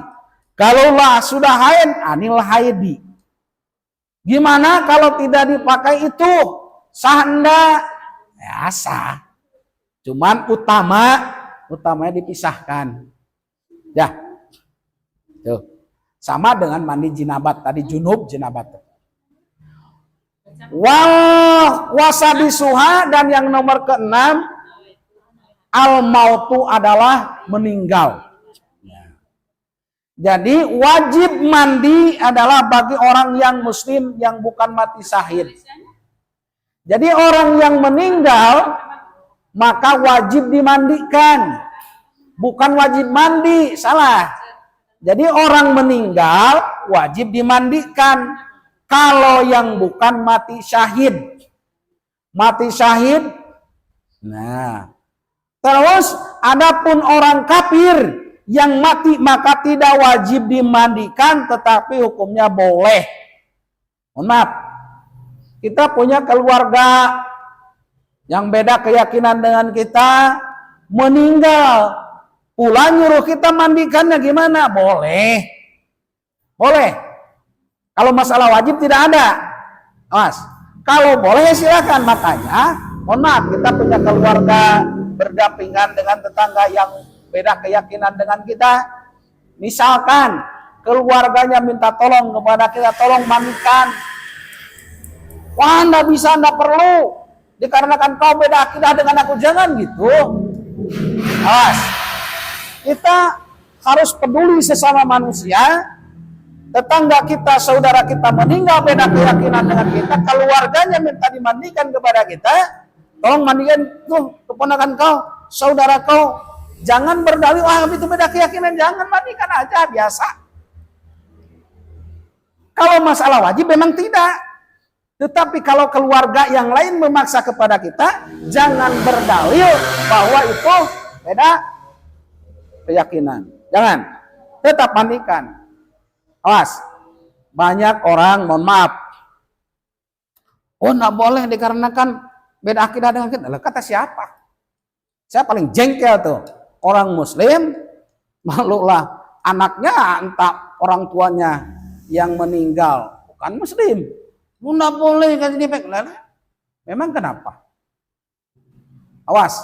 Kalaulah sudah haid anil haidi. Gimana kalau tidak dipakai itu? Sah enggak? Ya sah. Cuman utamanya dipisahkan. Ya. Tuh. Sama dengan mandi jinabat tadi, junub jinabat. Wasabisuha, dan yang nomor ke-6 al-mautu adalah meninggal. Jadi wajib mandi adalah bagi orang yang muslim yang bukan mati syahid. Jadi orang yang meninggal maka wajib dimandikan. Bukan wajib mandi, salah. Jadi orang meninggal wajib dimandikan. Kalau yang bukan mati syahid. Mati syahid. Nah, terus adapun orang kafir yang mati maka tidak wajib dimandikan, tetapi hukumnya boleh. Mohon maaf, kita punya keluarga yang beda keyakinan dengan kita, meninggal, pula nyuruh kita mandikannya gimana? Boleh. Boleh. Kalau masalah wajib tidak ada. Mas, Kalau boleh silakan. Makanya, mohon maaf, kita punya keluarga berdampingan dengan tetangga yang beda keyakinan dengan kita. Misalkan keluarganya minta tolong kepada kita, tolong mandikan. Wah, nggak bisa, nggak perlu, dikarenakan kau beda akidah dengan aku. Jangan gitu. Awas, kita harus peduli sesama manusia. Tetangga kita, saudara kita meninggal beda keyakinan dengan kita, keluarganya minta dimandikan kepada kita, tolong mandikan tuh keponakan kau, saudara kau. Jangan berdalih, wah itu beda keyakinan, jangan, mandikan aja, biasa. Kalau masalah wajib memang tidak. Tetapi kalau keluarga yang lain memaksa kepada kita, jangan berdalil bahwa itu beda keyakinan. Jangan, tetap mandikan. Awas, banyak orang, mohon maaf, oh nggak boleh dikarenakan beda akidah dengan kita. Kata siapa? Saya paling jengkel tuh, orang muslim, malulah anaknya entah orang tuanya yang meninggal bukan muslim, nggak boleh kasih dipek. Memang kenapa? Awas,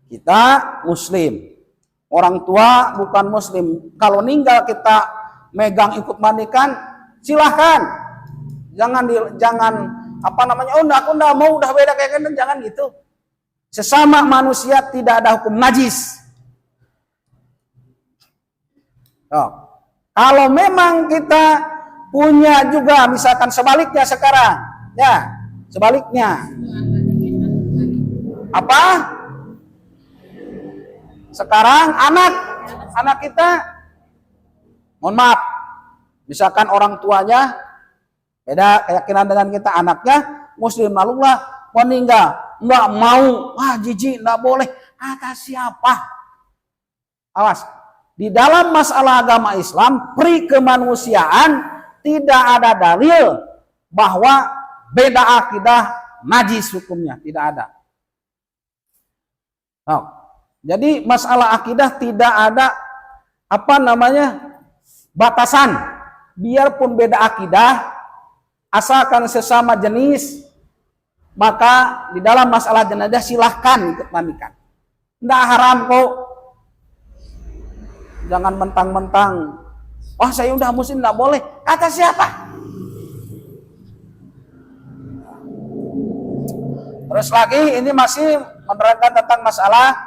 kita muslim, orang tua bukan muslim. Kalau meninggal kita megang ikut mandikan, silahkan. Jangan oh aku enggak mau, udah beda kayak gitu, jangan gitu. Sesama manusia tidak ada hukum najis. Kalau memang kita punya juga misalkan sebaliknya sekarang, ya, sebaliknya. Apa? Sekarang anak kita, mohon maaf, misalkan orang tuanya beda keyakinan dengan kita, anaknya muslim, lalu lah meninggal, nggak mau, wah jijik, nggak boleh. Kata siapa? Awas, di dalam masalah agama Islam, pri kemanusiaan tidak ada dalil bahwa beda akidah najis hukumnya, tidak ada. Jadi masalah akidah tidak ada batasan. Biarpun beda akidah, asalkan sesama jenis, maka di dalam masalah jenazah silahkan ikut mandikan. Tidak haram kok. Jangan mentang-mentang, wah saya udah muslim tidak boleh. Kata siapa? Terus lagi ini masih menerangkan tentang masalah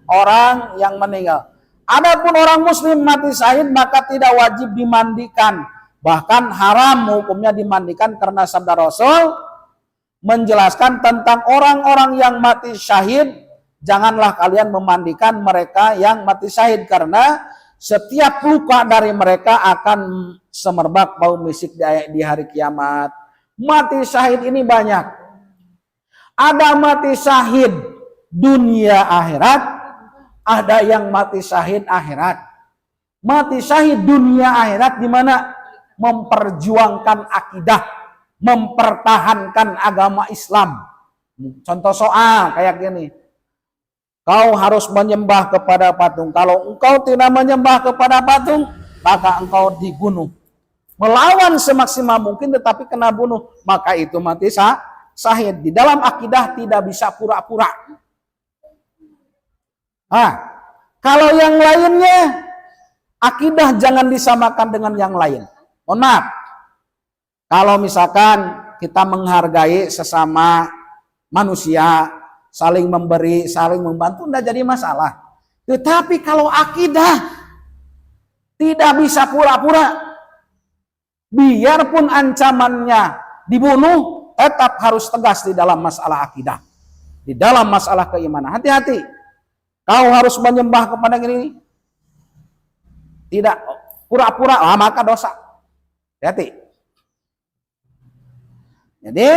orang yang meninggal. Adapun orang muslim mati syahid maka tidak wajib dimandikan. Bahkan haram hukumnya dimandikan karena sabda Rasul menjelaskan tentang orang-orang yang mati syahid. Janganlah kalian memandikan mereka yang mati syahid karena setiap luka dari mereka akan semerbak bau misik di hari kiamat. Mati syahid ini banyak. Ada mati syahid dunia akhirat, ada yang mati syahid akhirat. Mati syahid dunia akhirat di mana memperjuangkan akidah, mempertahankan agama Islam. Contoh soal kayak gini. Kau harus menyembah kepada patung. Kalau engkau tidak menyembah kepada patung, maka engkau dibunuh. Melawan semaksimal mungkin tetapi kena bunuh, maka itu mati syahid. Di dalam akidah tidak bisa pura-pura. Kalau yang lainnya, akidah jangan disamakan dengan yang lain. Mohon maaf, kalau misalkan kita menghargai sesama manusia, saling memberi, saling membantu, tidak jadi masalah. Tetapi kalau akidah tidak bisa pura-pura, biarpun ancamannya dibunuh, tetap harus tegas di dalam masalah akidah, di dalam masalah keimanan. Hati-hati, kau harus menyembah kepada ini, tidak pura-pura, maka dosa. Hati-hati. Jadi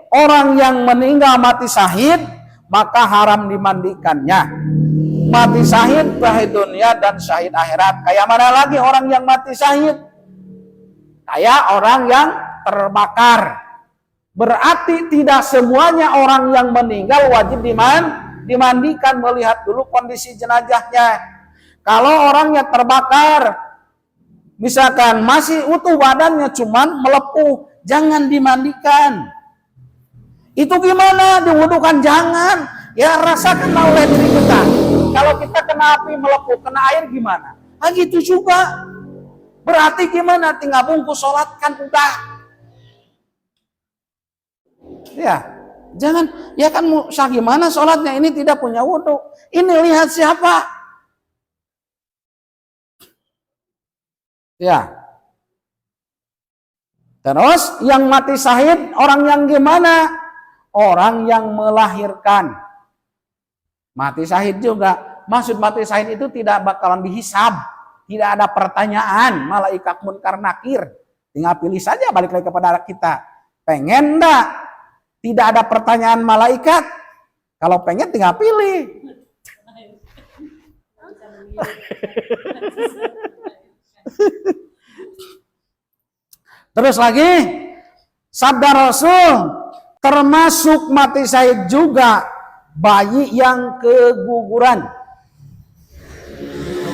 orang yang meninggal mati syahid maka haram dimandikannya. Mati syahid syahid dunia dan syahid akhirat. Kayak mana lagi orang yang mati syahid? Kayak orang yang terbakar. Berarti tidak semuanya orang yang meninggal wajib dimandikan, melihat dulu kondisi jenazahnya. Kalau orangnya terbakar, misalkan masih utuh badannya cuman melepuh, jangan dimandikan. Itu gimana? Diwudukan? Jangan. Ya rasakan oleh diri kita. Kalau kita kena api melepuh, kena air gimana? Nah gitu juga. Berarti gimana? Tinggal bungkus sholat kan udah. Ya, jangan. Ya kan gimana sholatnya? Ini tidak punya wudhu. Ini lihat siapa? Ya. Terus yang mati syahid orang yang gimana? Orang yang melahirkan. Mati syahid juga. Maksud mati syahid itu tidak bakalan dihisab. Tidak ada pertanyaan. Malaikat munkar nakir. Tinggal pilih saja, balik lagi kepada kita. Pengen enggak? Tidak ada pertanyaan malaikat. Kalau pengen tinggal pilih. Terus lagi, sabda Rasul, termasuk mati syahid juga bayi yang keguguran.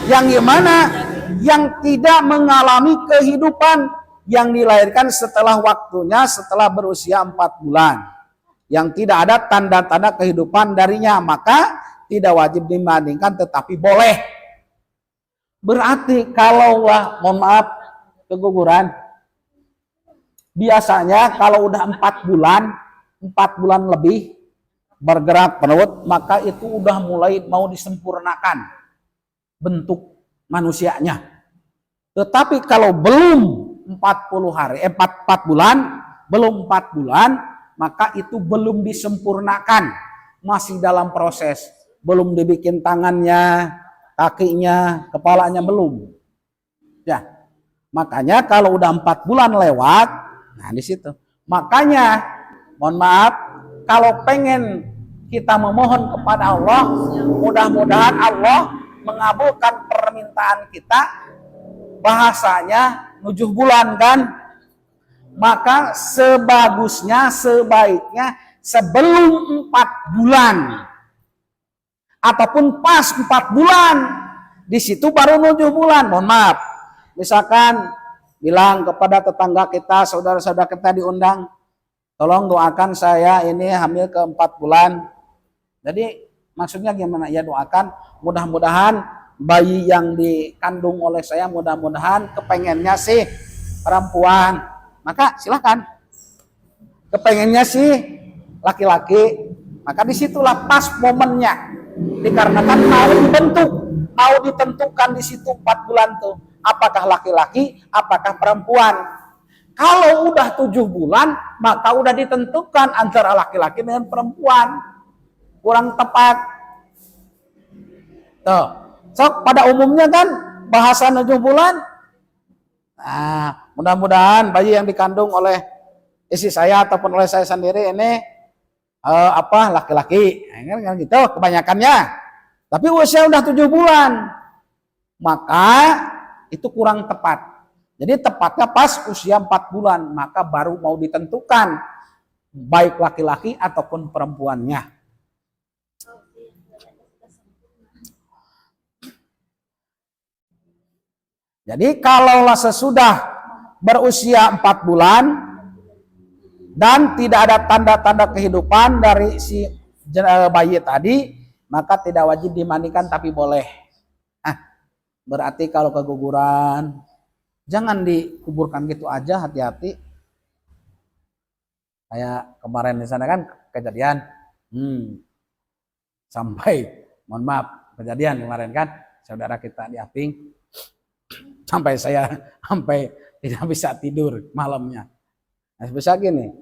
Yang gimana? Yang tidak mengalami kehidupan, yang dilahirkan setelah waktunya, setelah berusia 4 bulan. Yang tidak ada tanda-tanda kehidupan darinya, maka tidak wajib dibandingkan, tetapi boleh. Berarti kalau mohon maaf, keguguran, biasanya kalau udah 4 bulan lebih bergerak perut, maka itu udah mulai mau disempurnakan bentuk manusianya. Tetapi kalau belum 4 bulan, maka itu belum disempurnakan, masih dalam proses, belum dibikin tangannya, kakinya, kepalanya belum. Ya, makanya kalau udah 4 bulan lewat, nah di situ. Makanya, mohon maaf, kalau pengen kita memohon kepada Allah, mudah-mudahan Allah mengabulkan permintaan kita. Bahasanya 7 bulan kan? Maka sebagusnya, sebaiknya sebelum 4 bulan. Ataupun pas 4 bulan. Di situ baru 7 bulan. Mohon maaf. Misalkan bilang kepada tetangga kita, saudara-saudara kita diundang, tolong doakan saya ini hamil ke 4 bulan. Jadi maksudnya gimana? Ya doakan mudah-mudahan bayi yang dikandung oleh saya mudah-mudahan kepengennya sih perempuan. Maka silahkan. Kepengennya sih laki-laki. Maka disitulah pas momennya. Dikarenakan mau ditentukan di situ 4 bulan tuh. Apakah laki-laki, apakah perempuan. Kalau udah 7 bulan, maka udah ditentukan antara laki-laki dengan perempuan. Kurang tepat. Tuh. So, pada umumnya kan bahasa 7 bulan. Nah, mudah-mudahan bayi yang dikandung oleh istri saya ataupun oleh saya sendiri ini laki-laki. Nah, kan gitu kebanyakannya. Tapi usia udah 7 bulan. Maka itu kurang tepat. Jadi tepatnya pas usia 4 bulan, maka baru mau ditentukan baik laki-laki ataupun perempuannya. Jadi kalaulah sesudah berusia 4 bulan dan tidak ada tanda-tanda kehidupan dari si bayi tadi, maka tidak wajib dimandikan tapi boleh. Berarti kalau keguguran, jangan dikuburkan gitu aja, hati-hati. Kayak kemarin di sana kan kejadian, sampai, mohon maaf, kejadian kemarin kan, saudara kita di Aping, sampai tidak bisa tidur malamnya. Nah, bisa gini,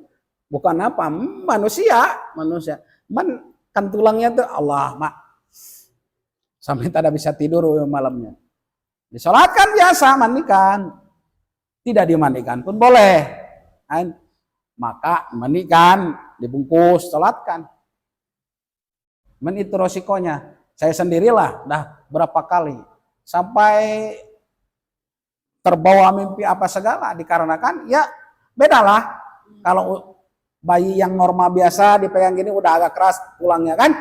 bukan apa, manusia, kan tulangnya tuh Allah, sampai tidak bisa tidur malamnya. Disolatkan biasa, mandikan. Tidak dimandikan pun boleh. Maka mandikan, dibungkus, solatkan. Itu resikonya. Saya sendirilah, dah berapa kali. Sampai terbawa mimpi apa segala. Dikarenakan, ya bedalah. Kalau bayi yang normal biasa dipegang gini udah agak keras tulangnya kan.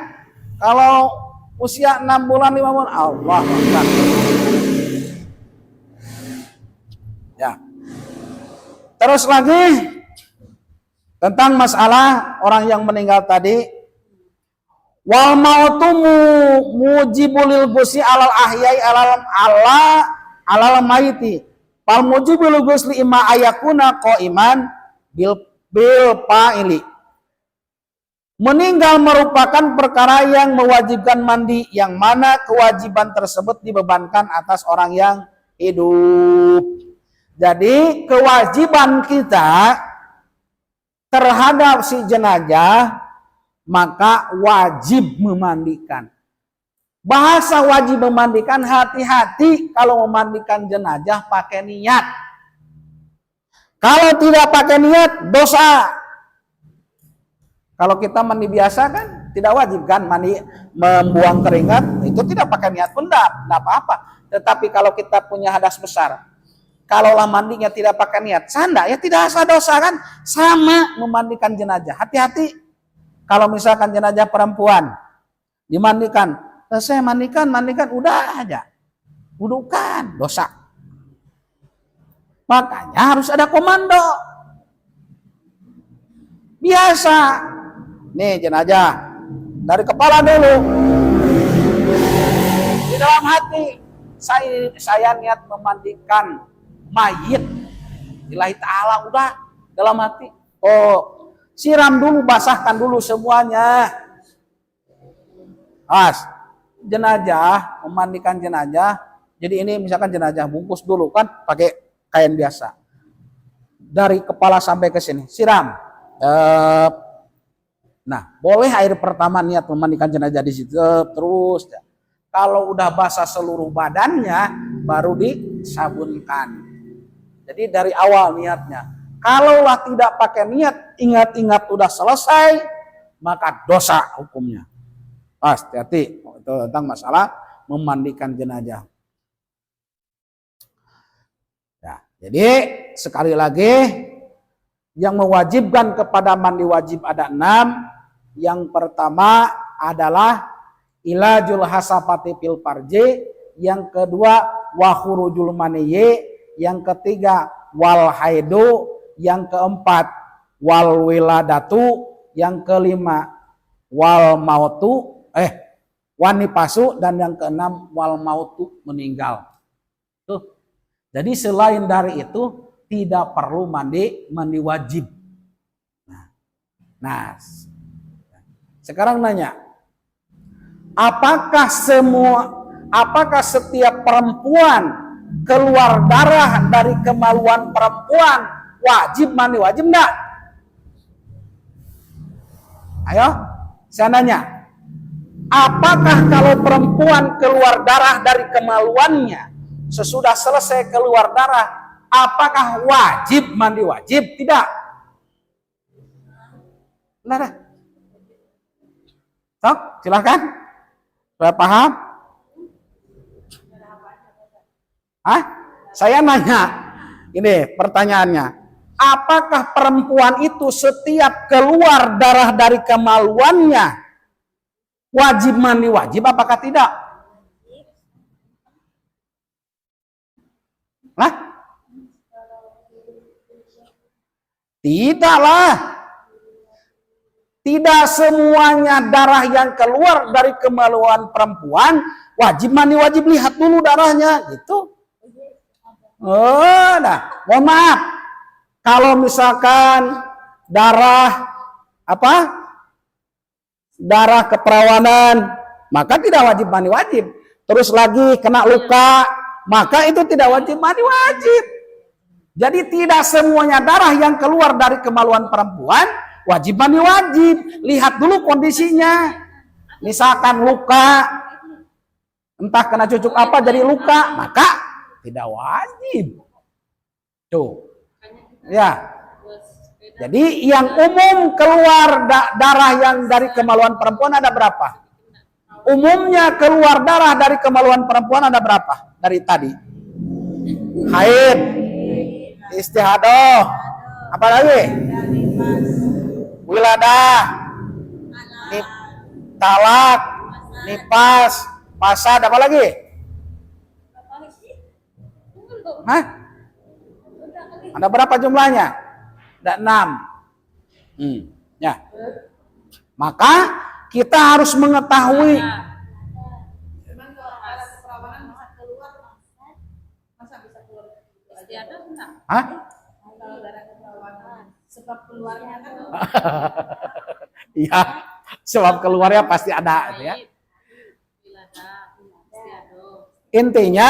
Kalau usia 6 bulan, 5 bulan, Allah Akbar. Ya. Terus lagi tentang masalah orang yang meninggal tadi, wal mautu mujibul gusi alal ahyai alal maiti. Fal mujibul gusli imma ayakuna qaiman bil fa'ili. Meninggal merupakan perkara yang mewajibkan mandi, yang mana kewajiban tersebut dibebankan atas orang yang hidup. Jadi kewajiban kita terhadap si jenazah maka wajib memandikan. Bahasa wajib memandikan, hati-hati kalau memandikan jenazah pakai niat. Kalau tidak pakai niat dosa. Kalau kita mandi biasa kan tidak wajib kan mandi membuang keringat, itu tidak pakai niat pun tidak apa-apa. Tetapi kalau kita punya hadas besar, kalaulah mandinya tidak pakai niat, sanda ya tidak asa dosa kan, sama memandikan jenazah. Hati-hati kalau misalkan jenazah perempuan dimandikan, saya mandikan udah aja, wudukan dosa. Makanya harus ada komando. Biasa. Nih jenazah dari kepala dulu. Di dalam hati saya niat memandikan mayit. Lillahi ta'ala udah dalam hati. Oh, siram dulu, basahkan dulu semuanya. Jenazah, memandikan jenazah. Jadi ini misalkan jenazah bungkus dulu kan pakai kain biasa. Dari kepala sampai ke sini, siram. Nah, boleh air pertama niat memandikan jenazah di situ terus. Kalau udah basah seluruh badannya baru disabunkan. Jadi dari awal niatnya. Kalaulah tidak pakai niat, ingat-ingat udah selesai, maka dosa hukumnya. Hati-hati itu tentang masalah memandikan jenazah. Ya, jadi sekali lagi yang mewajibkan kepada mandi wajib ada 6. Yang pertama adalah ilajul hasafati fil farji, yang kedua wa khurujul maniyyi, yang ketiga wal haidu, yang keempat wal wiladatu, yang kelima wal mautu wanipasu, dan yang keenam wal mautu meninggal. Tuh. Jadi selain dari itu tidak perlu mandi wajib. Nah, sekarang nanya, apakah setiap perempuan keluar darah dari kemaluan perempuan wajib mandi wajib enggak? Ayo, saya nanya, apakah kalau perempuan keluar darah dari kemaluannya sesudah selesai keluar darah, apakah wajib mandi wajib? Tidak. Nah, sok, silakan. Sudah paham? Saya nanya, ini pertanyaannya. Apakah perempuan itu setiap keluar darah dari kemaluannya wajib mandi wajib? Apakah tidak? Tidaklah. Tidak semuanya darah yang keluar dari kemaluan perempuan wajib mandi wajib, lihat dulu darahnya gitu. Mohon maaf. Kalau misalkan darah darah keperawanan, maka tidak wajib mandi wajib. Terus lagi kena luka, maka itu tidak wajib mandi wajib. Jadi tidak semuanya darah yang keluar dari kemaluan perempuan wajib mandi wajib. Lihat dulu kondisinya. Misalkan luka, entah kena cucuk apa jadi luka, maka tidak wajib. Tuh. Ya. Jadi yang umum keluar darah yang dari kemaluan perempuan ada berapa? Umumnya keluar darah dari kemaluan perempuan ada berapa? Dari tadi. Haid, istihadah, apa lagi? Wiladah, talak, nifas, fasad, apa lagi? Ada berapa jumlahnya? Ada 6. Ya. Maka kita harus mengetahui. Hah? Sebab keluarnya kan Iya, sebab keluarnya pasti ada ya. Intinya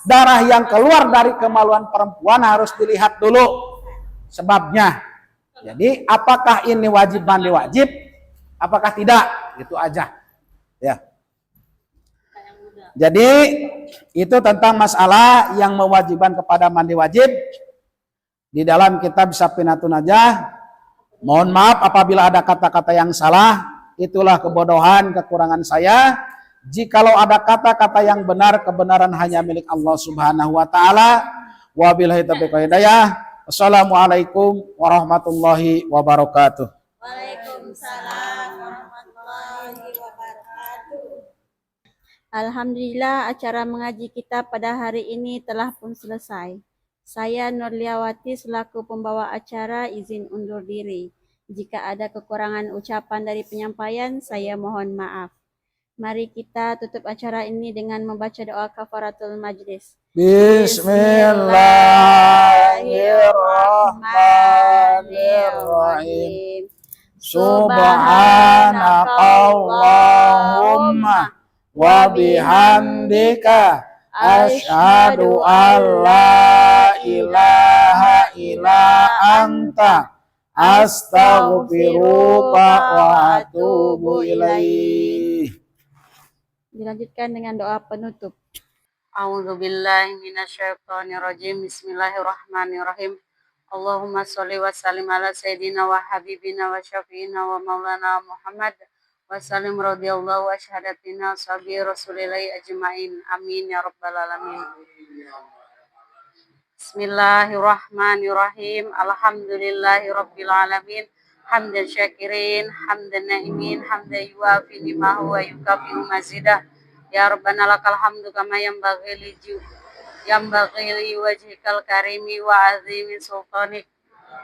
darah yang keluar dari kemaluan perempuan harus dilihat dulu sebabnya. Jadi apakah ini wajib mandi wajib? Apakah tidak? Itu aja. Ya. Jadi itu tentang masalah yang mewajibkan kepada mandi wajib. Di dalam kitab Safinatun Najah, mohon maaf apabila ada kata-kata yang salah, itulah kebodohan, kekurangan saya. Jikalau ada kata-kata yang benar, kebenaran hanya milik Allah Subhanahu wa taala. Wabillahi taufiq wal hidayah. Assalamualaikum warahmatullahi wabarakatuh. Waalaikumsalam warahmatullahi wabarakatuh. Alhamdulillah acara mengaji kita pada hari ini telah pun selesai. Saya Nurliawati selaku pembawa acara izin undur diri. Jika ada kekurangan ucapan dari penyampaian, saya mohon maaf. Mari kita tutup acara ini dengan membaca doa kafaratul majlis. Bismillahirrahmanirrahim. Subhanakallahumma wa bihamdika asyhadu an la ilaha illa anta astaghfiruka wa atubu ilaih. Dilanjutkan dengan doa penutup. A'udzubillahi minasyaitonirrajim. Bismillahirrahmanirrahim. Allahumma sholli wa sallim ala sayyidina wa habibina wa syafi'ina wa maulana Muhammad wa sallim radhiyallahu wa syahadatina sabi rasulillahi ajma'in. Amin ya rabbal alamin. Bismillahirrahmanirrahim. Alhamdulillahi rabbil alamin. Hamdan syakirin, hamdan naimin, hamdan yuafi ni'mahu wa yukafi'u mazidah. Ya Rabbana lakal hamdu kama yanbaghi li wajhikal karimi wa azimi sultanik.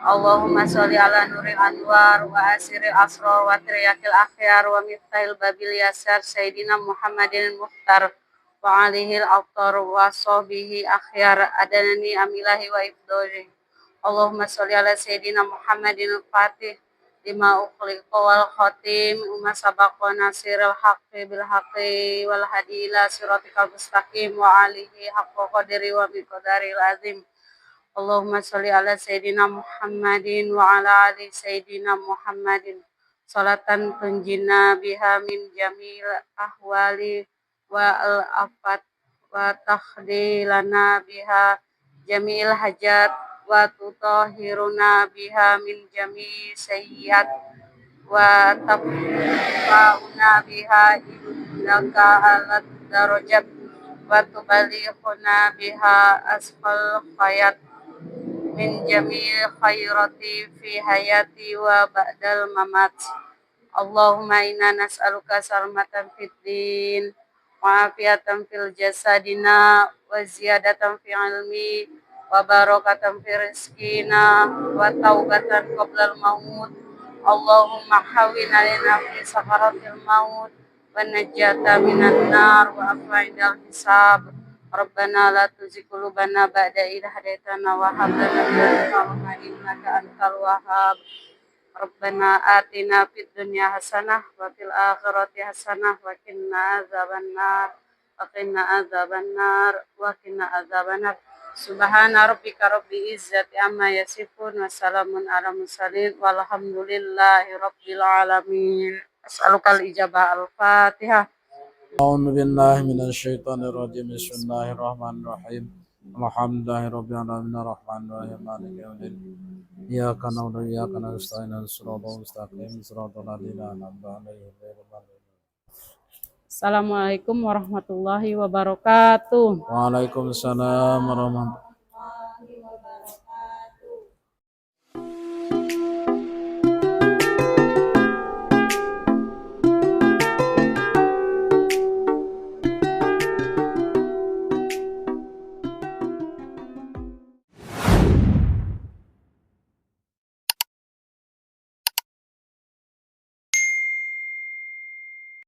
Allahumma sholli ala nuril anwar wa asiri asrar wa triyakil akhyar wa miftahil babil yasar sayyidina Muhammadin muhtar wa alihil aftar wa sahbihi akhyar adanani amilahi wa ifdori. Allahumma sholli ala sayyidina Muhammadin al-fatih lima ukhliqa wal khatim umma sabaqa nasiril haqqi bil haqqi wal hadi ila siratikal mustaqim wa alihi haqqa qadri wa miqdaril azim. Allahumma sholli ala sayyidina Muhammadin wa ala ali sayyidina Muhammadin salatan tunjina biha min jamil ahwali wa al afat wa tahdilana biha jamil hajat wa tutahhiruna biha min jami' sayyiat wa tafa'una biha innaka alat darajat wa tubalighuna biha asfal khayat min jami' khairati fi hayati wa ba'dal mamat. Allahumma inna nas'aluka salamatan fid din wa afiatan fil jasadina wa ziyadatan fi ilmi wa barakatan fi rizqina wa taubatan qoblal maut. Allahumma hawwin alaina fi sakaratil maut wa najjata minan nar wa afa'idal hisab. Rabbana la tuzigh qulubana ba'da idh hadaitana wa hab lana min ladunka rahmah innaka antal wahhab. Rabbana atina fid dunya hasanah wa fil akhirati hasanah wa qina adzabannar wa qina adzabannar wa qina adzabannar. Subhana rabbika rabbil izzati amma yasifun wa salamun ala mursalin walhamdulillahi rabbil alamin. As'alukal ijabah al-Fatihah. A'udzu billahi minasyaitonir rajim. Bismillahirrahmanirrahim. Alhamdulillahi rabbil alamin arrahmanir rahim maliki yaumiddin. Iyyaka na'budu wa iyyaka nasta'in ihdinas siratal mustaqim siratal ladzina an'amta 'alaihim ghairil maghdubi. Assalamualaikum warahmatullahi wabarakatuh. Waalaikumsalam warahmatullahi